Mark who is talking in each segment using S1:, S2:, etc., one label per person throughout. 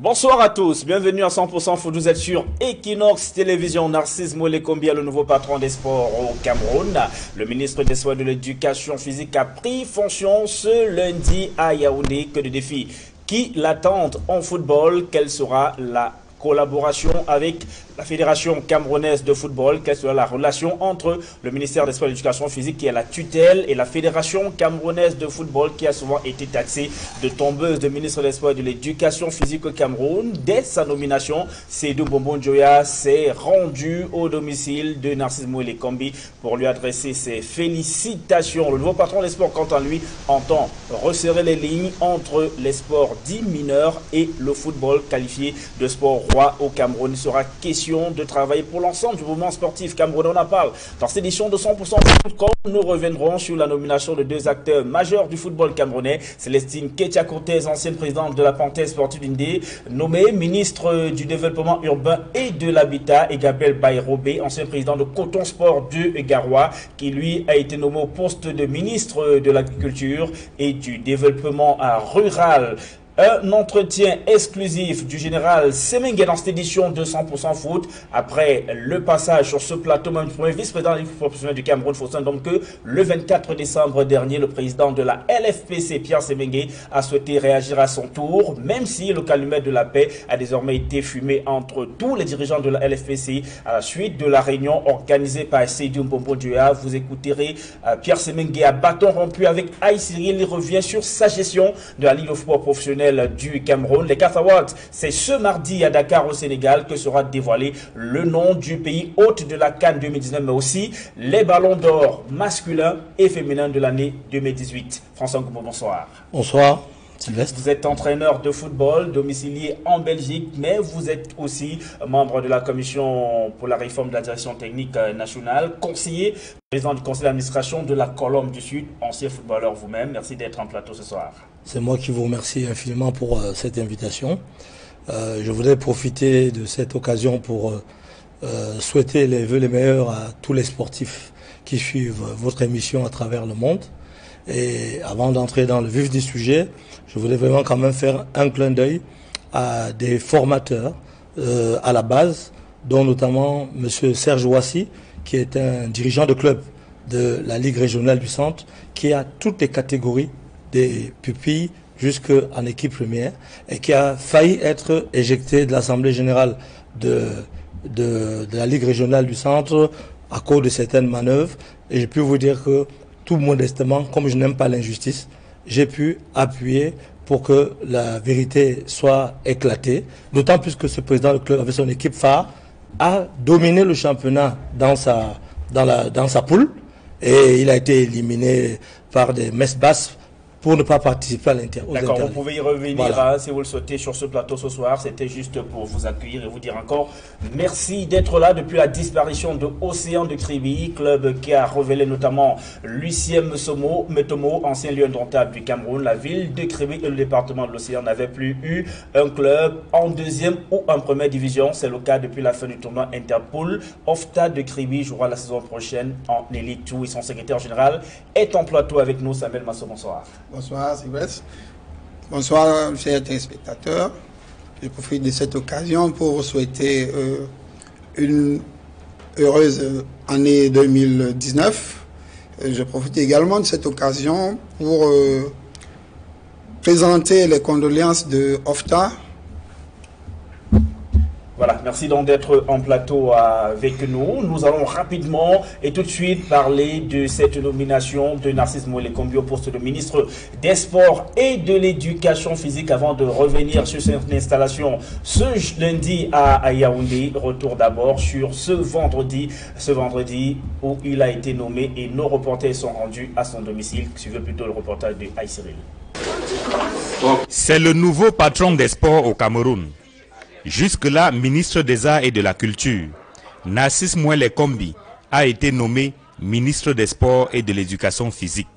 S1: Bonsoir à tous, bienvenue à 100% Foot, vous êtes sur Equinox Télévision. Narcisse Moulé-Kombi, le nouveau patron des sports au Cameroun. Le ministre des Sports et de l'Éducation physique a pris fonction ce lundi à Yaoundé. Que de défis qui l'attendent en football, quelle sera la collaboration avec la Fédération camerounaise de football, quelle sera la relation entre le ministère des Sports et de l'Éducation physique qui est la tutelle et la Fédération camerounaise de football qui a souvent été taxée de tombeuse de ministre des Sports et de l'Éducation physique au Cameroun. Dès sa nomination, Seydou Bonbon Dioya s'est rendu au domicile de Narcisse Moulé-Kombi pour lui adresser ses félicitations. Le nouveau patron des sports, quant à lui, entend resserrer les lignes entre les sports dits mineurs et le football qualifié de sport roi au Cameroun. Il sera question de travailler pour l'ensemble du mouvement sportif camerounais. On en parle dans cette édition de 100% foot. Nous reviendrons sur la nomination de deux acteurs majeurs du football camerounais. Célestine Ketia-Cortez, ancienne présidente de la Panthère Sportive d'Indé, nommée ministre du Développement Urbain et de l'Habitat, et Gabriel Bayrobé, ancien président de Coton Sport de Garoua, qui lui a été nommé au poste de ministre de l'Agriculture et du Développement rural. Un entretien exclusif du général Semengue dans cette édition de 100% foot. Après le passage sur ce plateau, même du premier vice-président de la Ligue professionnelle du Cameroun, faut donc que le 24 décembre dernier, le président de la LFPC, Pierre Semengue, a souhaité réagir à son tour, même si le calumet de la paix a désormais été fumé entre tous les dirigeants de la LFPC à la suite de la réunion organisée par Seydou Mbombo Dioya. Vous écouterez Pierre Semengue à bâton rompu avec Aïe Cyril. Il revient sur sa gestion de la Ligue de football professionnelle du Cameroun. Les 4 awards, c'est ce mardi à Dakar au Sénégal que sera dévoilé le nom du pays hôte de la CAN 2019, mais aussi les ballons d'or masculins et féminins de l'année 2018. François Ngoubo, bonsoir.
S2: Bonsoir. Sylvestre.
S1: Vous êtes entraîneur de football domicilié en Belgique, mais vous êtes aussi membre de la commission pour la réforme de la direction technique nationale, conseiller, président du conseil d'administration de la Colombe du Sud, ancien footballeur vous-même. Merci d'être en plateau ce soir.
S2: C'est moi qui vous remercie infiniment pour cette invitation. Je voudrais profiter de cette occasion pour souhaiter les vœux les meilleurs à tous les sportifs qui suivent votre émission à travers le monde. Et avant d'entrer dans le vif du sujet, je voulais vraiment quand même faire un clin d'œil à des formateurs à la base, dont notamment M. Serge Ouassi, qui est un dirigeant de club de la Ligue régionale du Centre, qui a toutes les catégories des pupilles jusqu'en équipe première et qui a failli être éjecté de l'Assemblée générale de la Ligue régionale du Centre à cause de certaines manœuvres. Et je peux vous dire que tout modestement, comme je n'aime pas l'injustice, j'ai pu appuyer pour que la vérité soit éclatée. D'autant plus que ce président du club, avec son équipe phare, a dominé le championnat dans sa poule. Et il a été éliminé par des messes basses pour ne pas participer à l'intérieur.
S1: D'accord, vous pouvez y revenir voilà. Si vous le souhaitez sur ce plateau ce soir. C'était juste pour vous accueillir et vous dire encore merci d'être là depuis la disparition de Océan de Kribi, club qui a révélé notamment Lucien Metomo, ancien lion indomptable du Cameroun. La ville de Kribi et le département de l'Océan n'avaient plus eu un club en deuxième ou en première division. C'est le cas depuis la fin du tournoi Interpol. Ofta de Kribi jouera la saison prochaine en Elite 2 et son secrétaire général est en plateau avec nous. Samuel Masso, bonsoir.
S3: Bonsoir Sylvestre. Bonsoir chers téléspectateurs. Je profite de cette occasion pour souhaiter une heureuse année 2019. Je profite également de cette occasion pour présenter les condoléances de OFTA.
S1: Voilà, merci donc d'être en plateau avec nous. Nous allons rapidement et tout de suite parler de cette nomination de Narcisse Moulé-Kombi au poste de ministre des Sports et de l'Éducation physique avant de revenir sur cette installation ce lundi à Yaoundé. Retour d'abord sur ce vendredi où il a été nommé et nos reporters sont rendus à son domicile. Suivez plutôt le reportage de Aïe Cyril.
S4: C'est le nouveau patron des sports au Cameroun. Jusque-là, ministre des Arts et de la Culture, Narcisse Moulé-Kombi a été nommé ministre des Sports et de l'Éducation physique.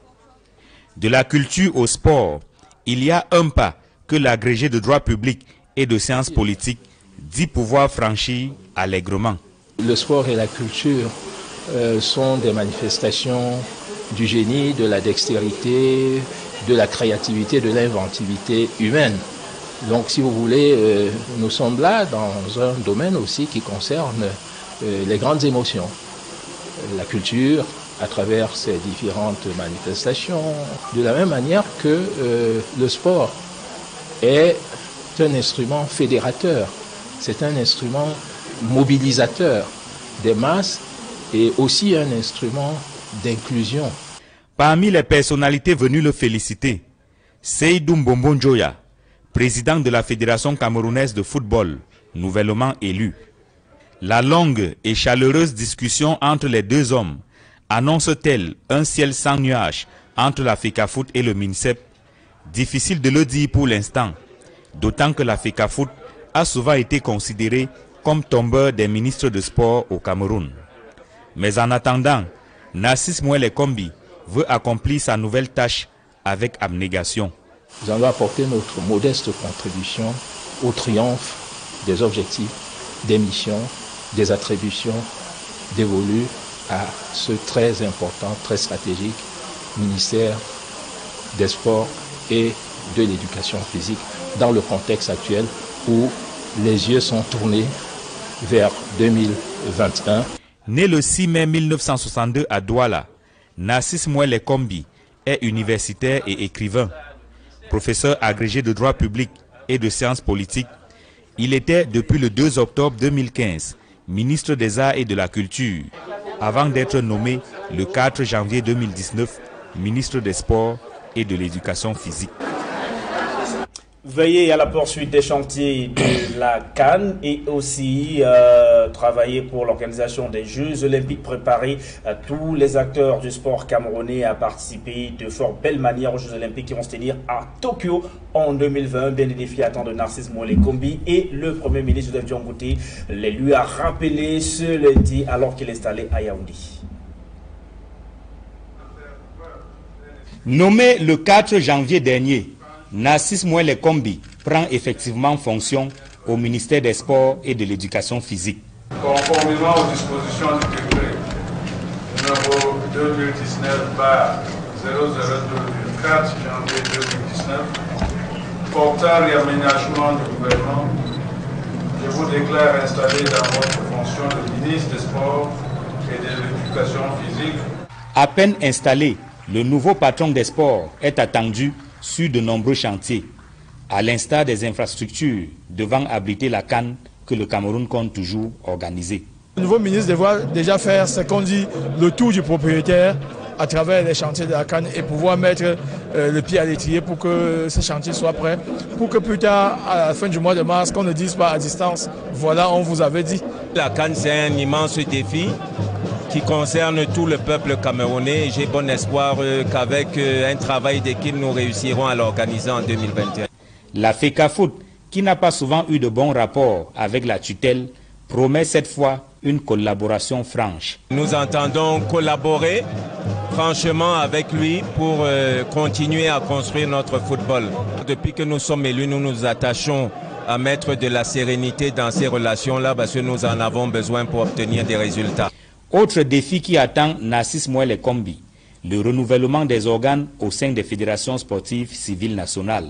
S4: De la culture au sport, il y a un pas que l'agrégé de droit public et de sciences politiques dit pouvoir franchir allègrement.
S5: Le sport et la culture sont des manifestations du génie, de la dextérité, de la créativité, de l'inventivité humaine. Donc si vous voulez, nous sommes là dans un domaine aussi qui concerne les grandes émotions. La culture, à travers ses différentes manifestations, de la même manière que le sport est un instrument fédérateur, c'est un instrument mobilisateur des masses et aussi un instrument d'inclusion.
S4: Parmi les personnalités venues le féliciter, Seydou Mbombo Njoya, président de la Fédération camerounaise de football, nouvellement élu. La longue et chaleureuse discussion entre les deux hommes annonce-t-elle un ciel sans nuages entre la FECAFOOT et le MINSEP? Difficile de le dire pour l'instant, d'autant que la FECAFOOT a souvent été considérée comme tombeur des ministres de sport au Cameroun. Mais en attendant, Narcisse Mouele Kombi veut accomplir sa nouvelle tâche avec abnégation.
S5: Nous allons apporter notre modeste contribution au triomphe des objectifs, des missions, des attributions dévolues à ce très important, très stratégique ministère des Sports et de l'Éducation physique dans le contexte actuel où les yeux sont tournés vers 2021.
S4: Né le 6 mai 1962 à Douala, Narcisse Mouele Kombi est universitaire et écrivain. Professeur agrégé de droit public et de sciences politiques, il était depuis le 2 octobre 2015 ministre des Arts et de la Culture, avant d'être nommé le 4 janvier 2019 ministre des Sports et de l'Éducation physique.
S1: Veiller à la poursuite des chantiers de la CAN et aussi travailler pour l'organisation des Jeux Olympiques, préparer tous les acteurs du sport camerounais à participer de fort belle manière aux Jeux Olympiques qui vont se tenir à Tokyo en 2020. Bien des défis attendent de Narcisse Mouele Kombi et le Premier ministre Joseph Diongouté les lui a rappelé ce lundi alors qu'il est installé à Yaoundé.
S4: Nommé le 4 janvier dernier, Narcisse Mouele Kombi prend effectivement fonction au ministère des Sports et de l'Éducation physique.
S6: Conformément aux dispositions du décret numéro 2019/002 du 4 janvier 2019 portant réaménagement du gouvernement, je vous déclare installé dans votre fonction de ministre des Sports et de l'Éducation physique.
S4: À peine installé, le nouveau patron des sports est attendu sur de nombreux chantiers, à l'instar des infrastructures devant abriter la CAN que le Cameroun compte toujours organiser.
S7: Le nouveau ministre devra déjà faire ce qu'on dit le tour du propriétaire à travers les chantiers de la CAN et pouvoir mettre le pied à l'étrier pour que ce chantier soit prêt, pour que plus tard, à la fin du mois de mars, qu'on ne dise pas à distance, voilà, on vous avait dit.
S8: La CAN, c'est un immense défi qui concerne tout le peuple camerounais. J'ai bon espoir qu'avec un travail d'équipe, nous réussirons à l'organiser en 2021.
S4: La FECAFOOT, qui n'a pas souvent eu de bons rapports avec la tutelle, promet cette fois une collaboration franche.
S8: Nous entendons collaborer franchement avec lui pour continuer à construire notre football. Depuis que nous sommes élus, nous nous attachons à mettre de la sérénité dans ces relations-là parce que nous en avons besoin pour obtenir des résultats.
S4: Autre défi qui attend Narcisse Mouele Kombi, le renouvellement des organes au sein des fédérations sportives civiles nationales.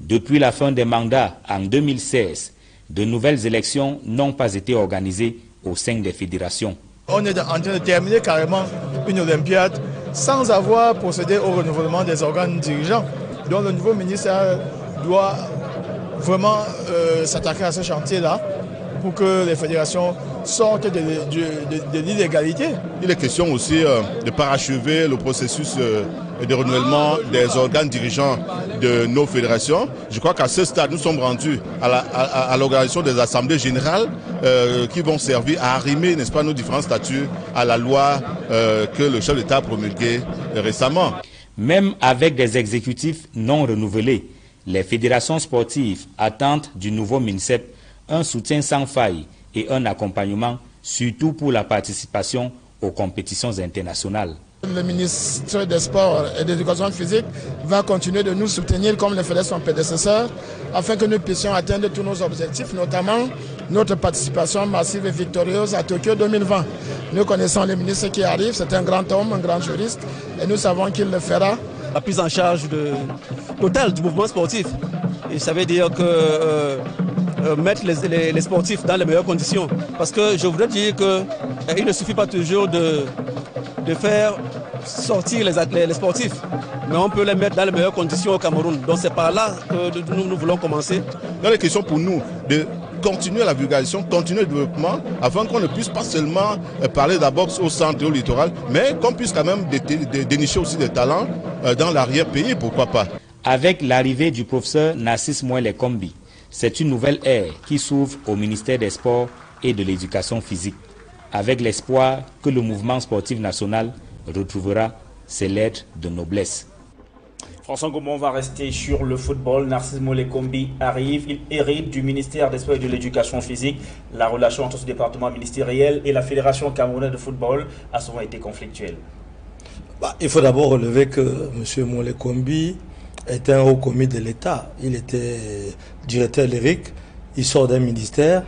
S4: Depuis la fin des mandats en 2016, de nouvelles élections n'ont pas été organisées au sein des fédérations.
S7: On est en train de terminer carrément une Olympiade sans avoir procédé au renouvellement des organes dirigeants. Donc le nouveau ministère doit vraiment s'attaquer à ce chantier-là pour que les fédérations sortent de l'illégalité.
S9: Il est question aussi de parachever le processus de renouvellement des organes dirigeants de nos fédérations. Je crois qu'à ce stade, nous sommes rendus à l'organisation des assemblées générales qui vont servir à arrimer, n'est-ce pas, nos différents statuts à la loi que le chef d'État a promulguée récemment.
S4: Même avec des exécutifs non renouvelés, les fédérations sportives attendent du nouveau MINSEP un soutien sans faille et un accompagnement, surtout pour la participation aux compétitions internationales.
S10: Le ministre des Sports et de l'Éducation physique va continuer de nous soutenir comme le faisait son prédécesseur afin que nous puissions atteindre tous nos objectifs, notamment notre participation massive et victorieuse à Tokyo 2020. Nous connaissons le ministre qui arrive, c'est un grand homme, un grand juriste et nous savons qu'il le fera.
S11: La prise en charge totale du mouvement sportif Et ça veut dire que mettre les sportifs dans les meilleures conditions. Parce que je voudrais dire qu'il ne suffit pas toujours de faire sortir les sportifs, mais on peut les mettre dans les meilleures conditions au Cameroun. Donc c'est par là que nous voulons commencer.
S9: Dans les questions pour nous de continuer la vulgarisation, continuer le développement, afin qu'on ne puisse pas seulement parler de la boxe au centre et au littoral, mais qu'on puisse quand même dénicher aussi des talents dans l'arrière-pays, pourquoi pas.
S4: Avec l'arrivée du professeur Narcisse Moelle Kombi, c'est une nouvelle ère qui s'ouvre au ministère des Sports et de l'Éducation physique, avec l'espoir que le mouvement sportif national retrouvera ses lettres de noblesse.
S1: François Ngomon va rester sur le football. Narcisse Moelle Kombi arrive. Il hérite du ministère des Sports et de l'Éducation physique. La relation entre ce département ministériel et la Fédération camerounaise de football a souvent été conflictuelle.
S2: Il faut d'abord relever que M. Moelle Kombi était un haut commis de l'État. Il était directeur lyrique. Il sort d'un ministère,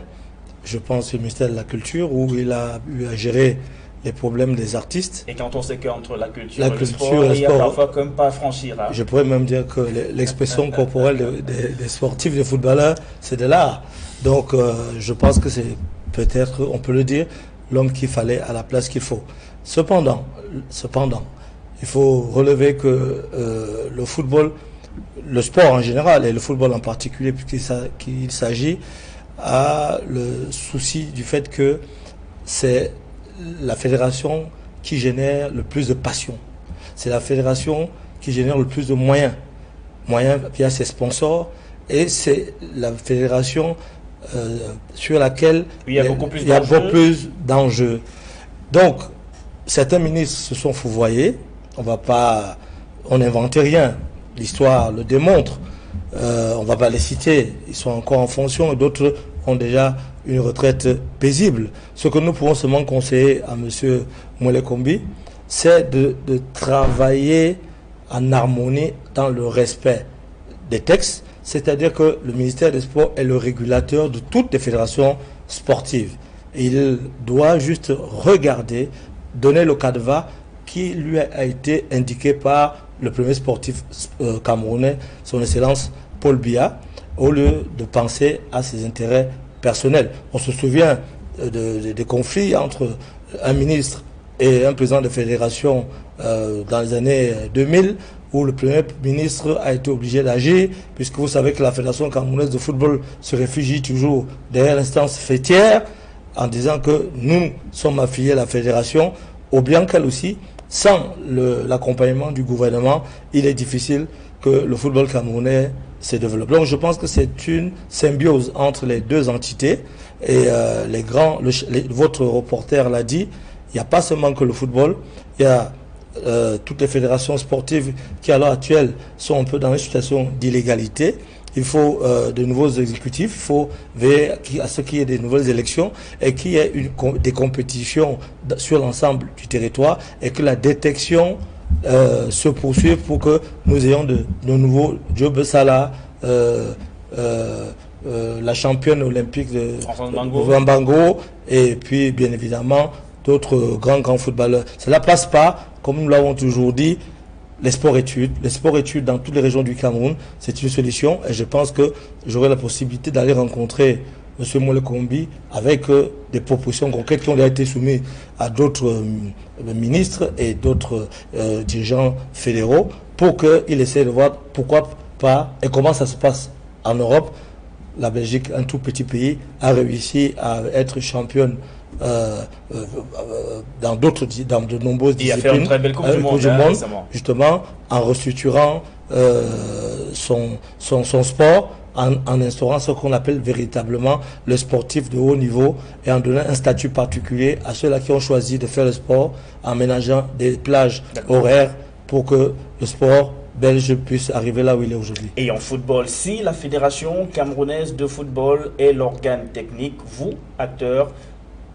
S2: je pense le ministère de la Culture, où il a eu à gérer les problèmes des artistes.
S1: Et quand on sait qu'entre la culture et le sport, il y a parfois comme pas à franchir. Hein.
S2: Je pourrais même dire que l'expression corporelle des sportifs, des footballeurs, c'est de l'art. Donc je pense que c'est peut-être, on peut le dire, l'homme qu'il fallait à la place qu'il faut. Cependant, il faut relever que le football, le sport en général et le football en particulier, puisqu'il s'agit, a le souci du fait que c'est la fédération qui génère le plus de passion. C'est la fédération qui génère le plus de moyens via ses sponsors, et c'est la fédération sur laquelle il y a beaucoup plus d'enjeux. Donc, certains ministres se sont fouvoyés. On n'invente rien. L'histoire le démontre. On ne va pas les citer. Ils sont encore en fonction, et d'autres ont déjà une retraite paisible. Ce que nous pouvons seulement conseiller à M. Moelle Kombi, c'est de travailler en harmonie dans le respect des textes, c'est-à-dire que le ministère des Sports est le régulateur de toutes les fédérations sportives. Et il doit juste regarder, donner le canevas qui lui a été indiqué par le premier sportif camerounais, son Excellence Paul Biya, au lieu de penser à ses intérêts personnels. On se souvient des conflits entre un ministre et un président de fédération dans les années 2000, où le premier ministre a été obligé d'agir, puisque vous savez que la Fédération camerounaise de football se réfugie toujours derrière l'instance fêtière, en disant que nous sommes affiliés à la fédération, ou bien qu'elle aussi, sans l'accompagnement du gouvernement, il est difficile que le football camerounais se développe. Donc je pense que c'est une symbiose entre les deux entités, et votre reporter l'a dit, il n'y a pas seulement que le football, il y a toutes les fédérations sportives qui à l'heure actuelle sont un peu dans une situation d'illégalité. Il faut de nouveaux exécutifs, il faut veiller à ce qu'il y ait des nouvelles élections et qu'il y ait des compétitions sur l'ensemble du territoire, et que la détection se poursuive pour que nous ayons de nouveaux Diop Salah, la championne olympique de Bango, et puis bien évidemment d'autres grands footballeurs. Cela passe pas, comme nous l'avons toujours dit, les sports-études. Les sports-études dans toutes les régions du Cameroun, c'est une solution, et je pense que j'aurai la possibilité d'aller rencontrer M. Moelle Kombi avec des propositions concrètes qui ont déjà été soumises à d'autres ministres et d'autres dirigeants fédéraux, pour qu'ils essaient de voir pourquoi pas et comment ça se passe en Europe. La Belgique, un tout petit pays, a réussi à être championne dans de nombreuses disciplines. Il a fait une très belle Coupe du Monde, justement, en restructurant son sport, en instaurant ce qu'on appelle véritablement le sportif de haut niveau, et en donnant un statut particulier à ceux-là qui ont choisi de faire le sport, en ménageant des plages horaires pour que le sport belge puisse arriver là où il est aujourd'hui.
S1: Et en football, si la Fédération camerounaise de football est l'organe technique, vous, acteurs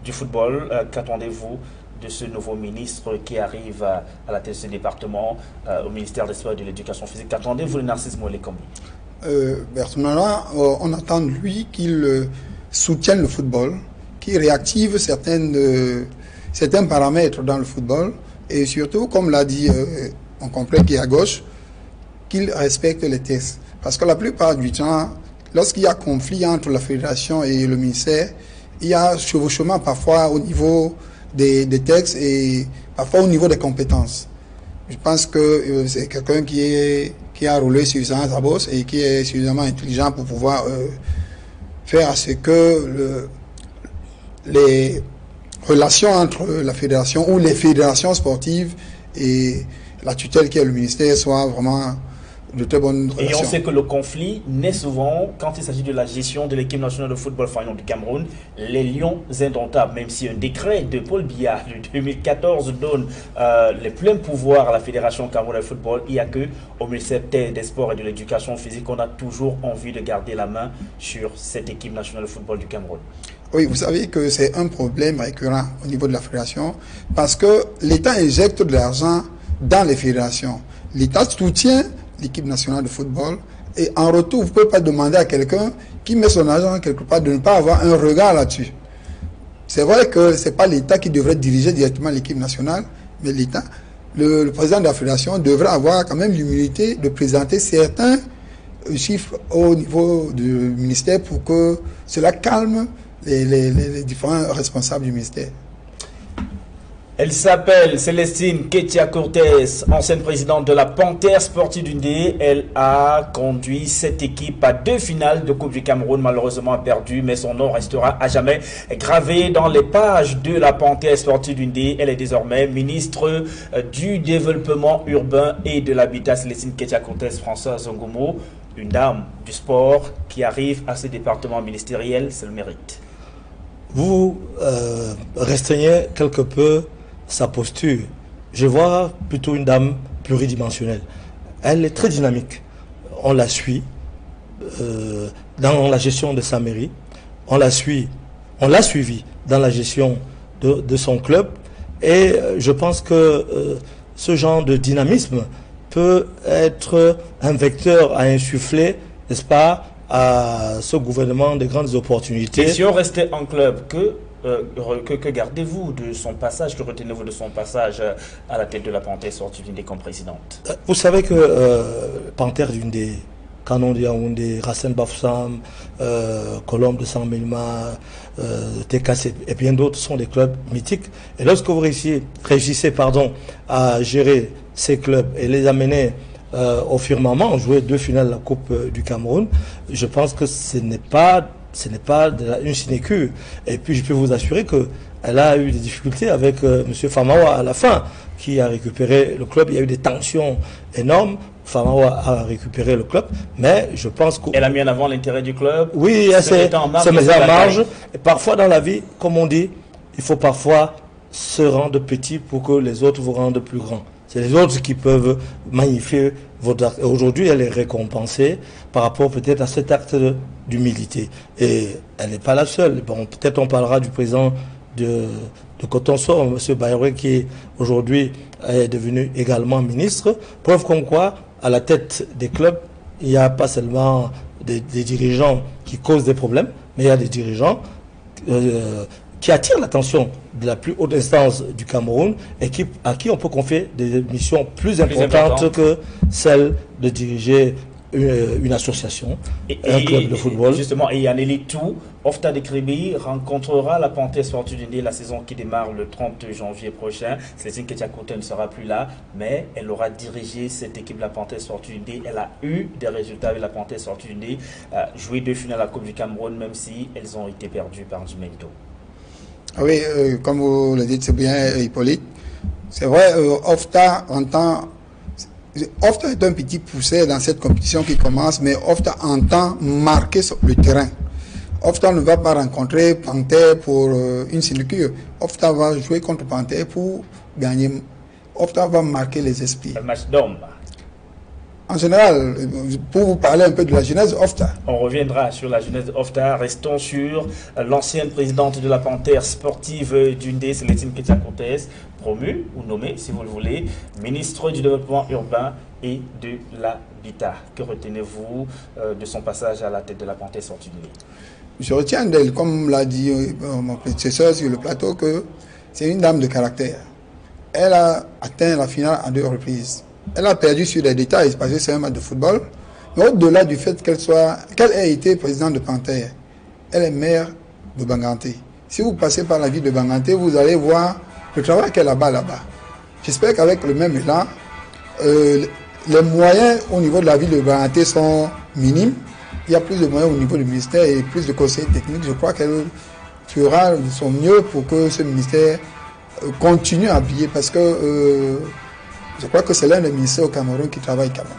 S1: du football, qu'attendez-vous de ce nouveau ministre qui arrive à la tête de ce département, au ministère des Sports et de l'Éducation physique? Qu'attendez-vous de Narcisse Moelle Kombi?
S3: Personnellement, on attend de lui qu'il soutienne le football, qu'il réactive certains paramètres dans le football, et surtout, comme l'a dit mon compère qui est à gauche, qu'il respecte les textes. Parce que la plupart du temps, lorsqu'il y a conflit entre la fédération et le ministère, il y a chevauchement parfois au niveau des textes et parfois au niveau des compétences. Je pense que c'est quelqu'un qui a roulé suffisamment sa bosse et qui est suffisamment intelligent pour pouvoir faire à ce que les relations entre la fédération ou les fédérations sportives et la tutelle qui est le ministère soient vraiment de très bonnes relations.
S1: Et on sait que le conflit naît souvent quand il s'agit de la gestion de l'équipe nationale de football féminin du Cameroun, les Lions indomptables, même si un décret de Paul Biya de 2014 donne les pleins pouvoirs à la Fédération camerounaise de football, il n'y a que au ministère des Sports et de l'Éducation physique qu'on a toujours envie de garder la main sur cette équipe nationale de football du Cameroun.
S3: Oui, vous savez que c'est un problème récurrent au niveau de la fédération parce que l'État injecte de l'argent dans les fédérations. L'État soutient l'équipe nationale de football et en retour, vous ne pouvez pas demander à quelqu'un qui met son argent quelque part de ne pas avoir un regard là-dessus. C'est vrai que ce n'est pas l'État qui devrait diriger directement l'équipe nationale, mais l'État, le président de la fédération devrait avoir quand même l'humilité de présenter certains chiffres au niveau du ministère pour que cela calme les différents responsables du ministère.
S1: Elle s'appelle Célestine Ketia Cortés, ancienne présidente de la Panthère Sportive d'Undé. Elle a conduit cette équipe à 2 finales de Coupe du Cameroun, malheureusement perdue, mais son nom restera à jamais gravé dans les pages de la Panthère Sportive d'Undé. Elle est désormais ministre du Développement urbain et de l'Habitat. Célestine Ketia Cortés, Françoise Zongomo, une dame du sport qui arrive à ce département ministériel, c'est le mérite.
S2: Vous restreignez quelque peu sa posture. Je vois plutôt une dame pluridimensionnelle. Elle est très dynamique. On la suit dans la gestion de sa mairie. On l'a suivi dans la gestion de son club. Et je pense que ce genre de dynamisme peut être un vecteur à insuffler, n'est-ce pas, à ce gouvernement des grandes opportunités.
S1: Et si on restait en club, que gardez-vous de son passage, que retenez-vous de son passage à la tête de la Panthère Sportive d'Undé comme présidente?
S2: Vous savez que Panthère d'Undé, Canon de Yaoundé, Racine Bafoussam, Colombe de San Milma, TKC et bien d'autres sont des clubs mythiques. Et lorsque vous réussissez à gérer ces clubs et les amener au firmament, jouer 2 finales de la Coupe du Cameroun, je pense que ce n'est pas une sinécure. Et puis je peux vous assurer qu'elle a eu des difficultés avec M. Famawa à la fin, qui a récupéré le club. Il y a eu des tensions énormes. Famawa a récupéré le club, mais je pense qu'elle
S1: a mis en avant l'intérêt du club.
S2: Oui, c'est mis en marge. Et parfois dans la vie, comme on dit, il faut parfois se rendre petit pour que les autres vous rendent plus grand. C'est les autres qui peuvent magnifier votre acte. Aujourd'hui, elle est récompensée par rapport peut-être à cet acte d'humilité. Et elle n'est pas la seule. Bon, peut-être on parlera du président de Coton-Sor, M. Bayrou, qui aujourd'hui est devenu également ministre. Preuve comme quoi, à la tête des clubs, il n'y a pas seulement des dirigeants qui causent des problèmes, mais il y a des dirigeants qui attirent l'attention de la plus haute instance du Cameroun et à qui on peut confier des missions plus importantes que celle de diriger une association, un club de football.
S1: Justement, et Yaneli Tou, Ofta de Kribi rencontrera la Panthère Sportive d'Undé la saison qui démarre le 30 janvier prochain. Célestine Ketia Cortés ne sera plus là, mais elle aura dirigé cette équipe de la Panthère Sportive d'Undé. Elle a eu des résultats avec la Panthère Sportive d'Undé, joué 2 finales à la Coupe du Cameroun, même si elles ont été perdues par Jumento.
S3: Oui, comme vous le dites, c'est bien, Hippolyte. C'est vrai, Ofta est un petit poussé dans cette compétition qui commence, mais Ofta entend marquer le terrain. Ofta ne va pas rencontrer Panthère pour une sinecure. Ofta va jouer contre Panthère pour gagner. Ofta va marquer les esprits.
S1: Un match d'homme.
S3: En général, pour vous parler un peu de la genèse Ofta.
S1: On reviendra sur la genèse Ofta. Restons sur l'ancienne présidente de la Panthère Sportive d'Undé, Célestine Ketia Cortés, promue ou nommée, si vous le voulez, ministre du Développement urbain et de l'Habitat. Que retenez-vous de son passage à la tête de la Panthère Sportive d'Undé?
S3: Je retiens d'elle, comme l'a dit mon prédécesseur sur le plateau, que c'est une dame de caractère. Elle a atteint la finale à 2 reprises. Elle a perdu sur des détails parce que c'est un match de football, Mais au-delà du fait qu'elle ait été présidente de Panthère, elle est maire de Banganté. Si vous passez par la ville de Banganté, vous allez voir le travail qu'elle a là-bas. J'espère qu'avec le même élan, les moyens au niveau de la ville de Banganté sont minimes. Il y a plus de moyens au niveau du ministère et plus de conseils techniques. Je crois qu'elle fera de son mieux pour que ce ministère continue à briller parce que je crois que c'est l'un des ministères au Cameroun qui travaille quand même.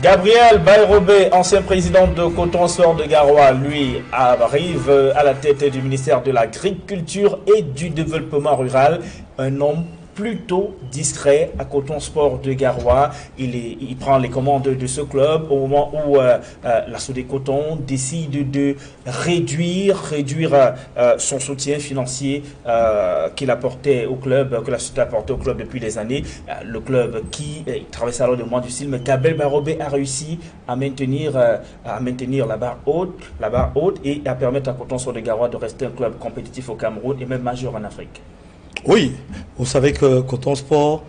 S1: Gabriel Bayrobé, ancien président de Coton Sport de Garoua, lui arrive à la tête du ministère de l'Agriculture et du Développement Rural. Un homme plutôt discret à Coton Sport de Garoua. Il prend les commandes de ce club au moment où la Sodé Coton décide de réduire son soutien financier qu'il apportait au club, que la société apportait au club depuis des années. Le club qui traversait alors des moments difficiles, mais Gabriel Bayrobé a réussi à maintenir la barre haute et à permettre à Coton Sport de Garoua de rester un club compétitif au Cameroun et même majeur en Afrique.
S2: Oui, vous savez que Coton Sport,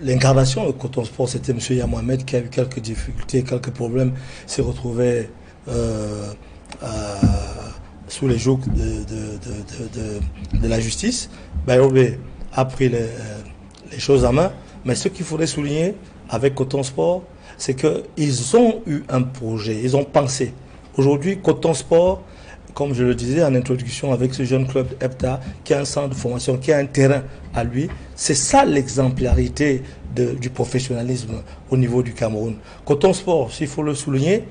S2: l'incarnation de Coton Sport, c'était M. Yamohamed qui a eu quelques difficultés, quelques problèmes, s'est retrouvé sous les jougs de la justice. Bayrobé a pris les choses en main, mais ce qu'il faudrait souligner avec Coton Sport, c'est qu'ils ont eu un projet, ils ont pensé. Aujourd'hui, Coton Sport, comme je le disais en introduction, avec ce jeune club EPTA, qui a un centre de formation, qui a un terrain à lui, c'est ça l'exemplarité du professionnalisme au niveau du Cameroun. Coton Sport, s'il faut le souligner,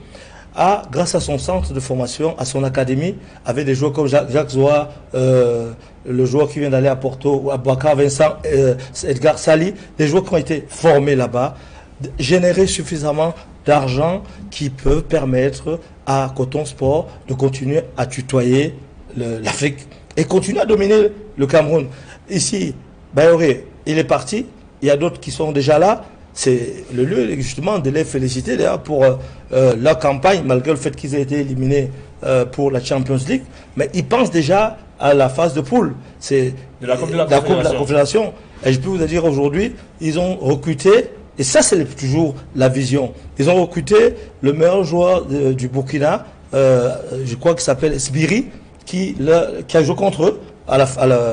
S2: a, grâce à son centre de formation, à son académie, avec des joueurs comme Jacques Zoa, le joueur qui vient d'aller à Porto, Abouaka, Vincent, Edgar Sali, des joueurs qui ont été formés là-bas, générer suffisamment d'argent qui peut permettre à Coton Sport de continuer à tutoyer l'Afrique et continuer à dominer le Cameroun. Ici, Bayrobé, il est parti, il y a d'autres qui sont déjà là. C'est le lieu justement de les féliciter d'ailleurs pour leur campagne, malgré le fait qu'ils aient été éliminés pour la Champions League. Mais ils pensent déjà à la phase de poule. C'est la Coupe de la Confédération. Et je peux vous dire aujourd'hui, ils ont recruté. Et ça, c'est toujours la vision. Ils ont recruté le meilleur joueur du Burkina, je crois qu'il s'appelle Sbiri, qui a joué contre eux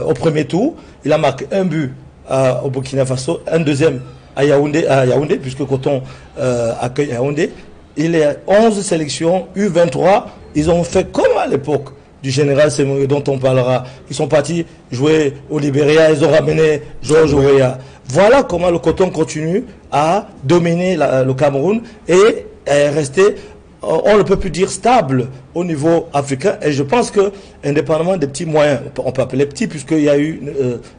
S2: au premier tour. Il a marqué un but au Burkina Faso, un deuxième à Yaoundé, puisque Coton accueille Yaoundé. Il est à 11 sélections, U23. Ils ont fait comme à l'époque du général Semoyo dont on parlera. Ils sont partis jouer au Libéria, ils ont ramené Georges Weah. Voilà comment le Coton continue à dominer le Cameroun et rester, on ne peut plus dire stable au niveau africain. Et je pense que, indépendamment des petits moyens, on peut appeler petits puisqu'il y a eu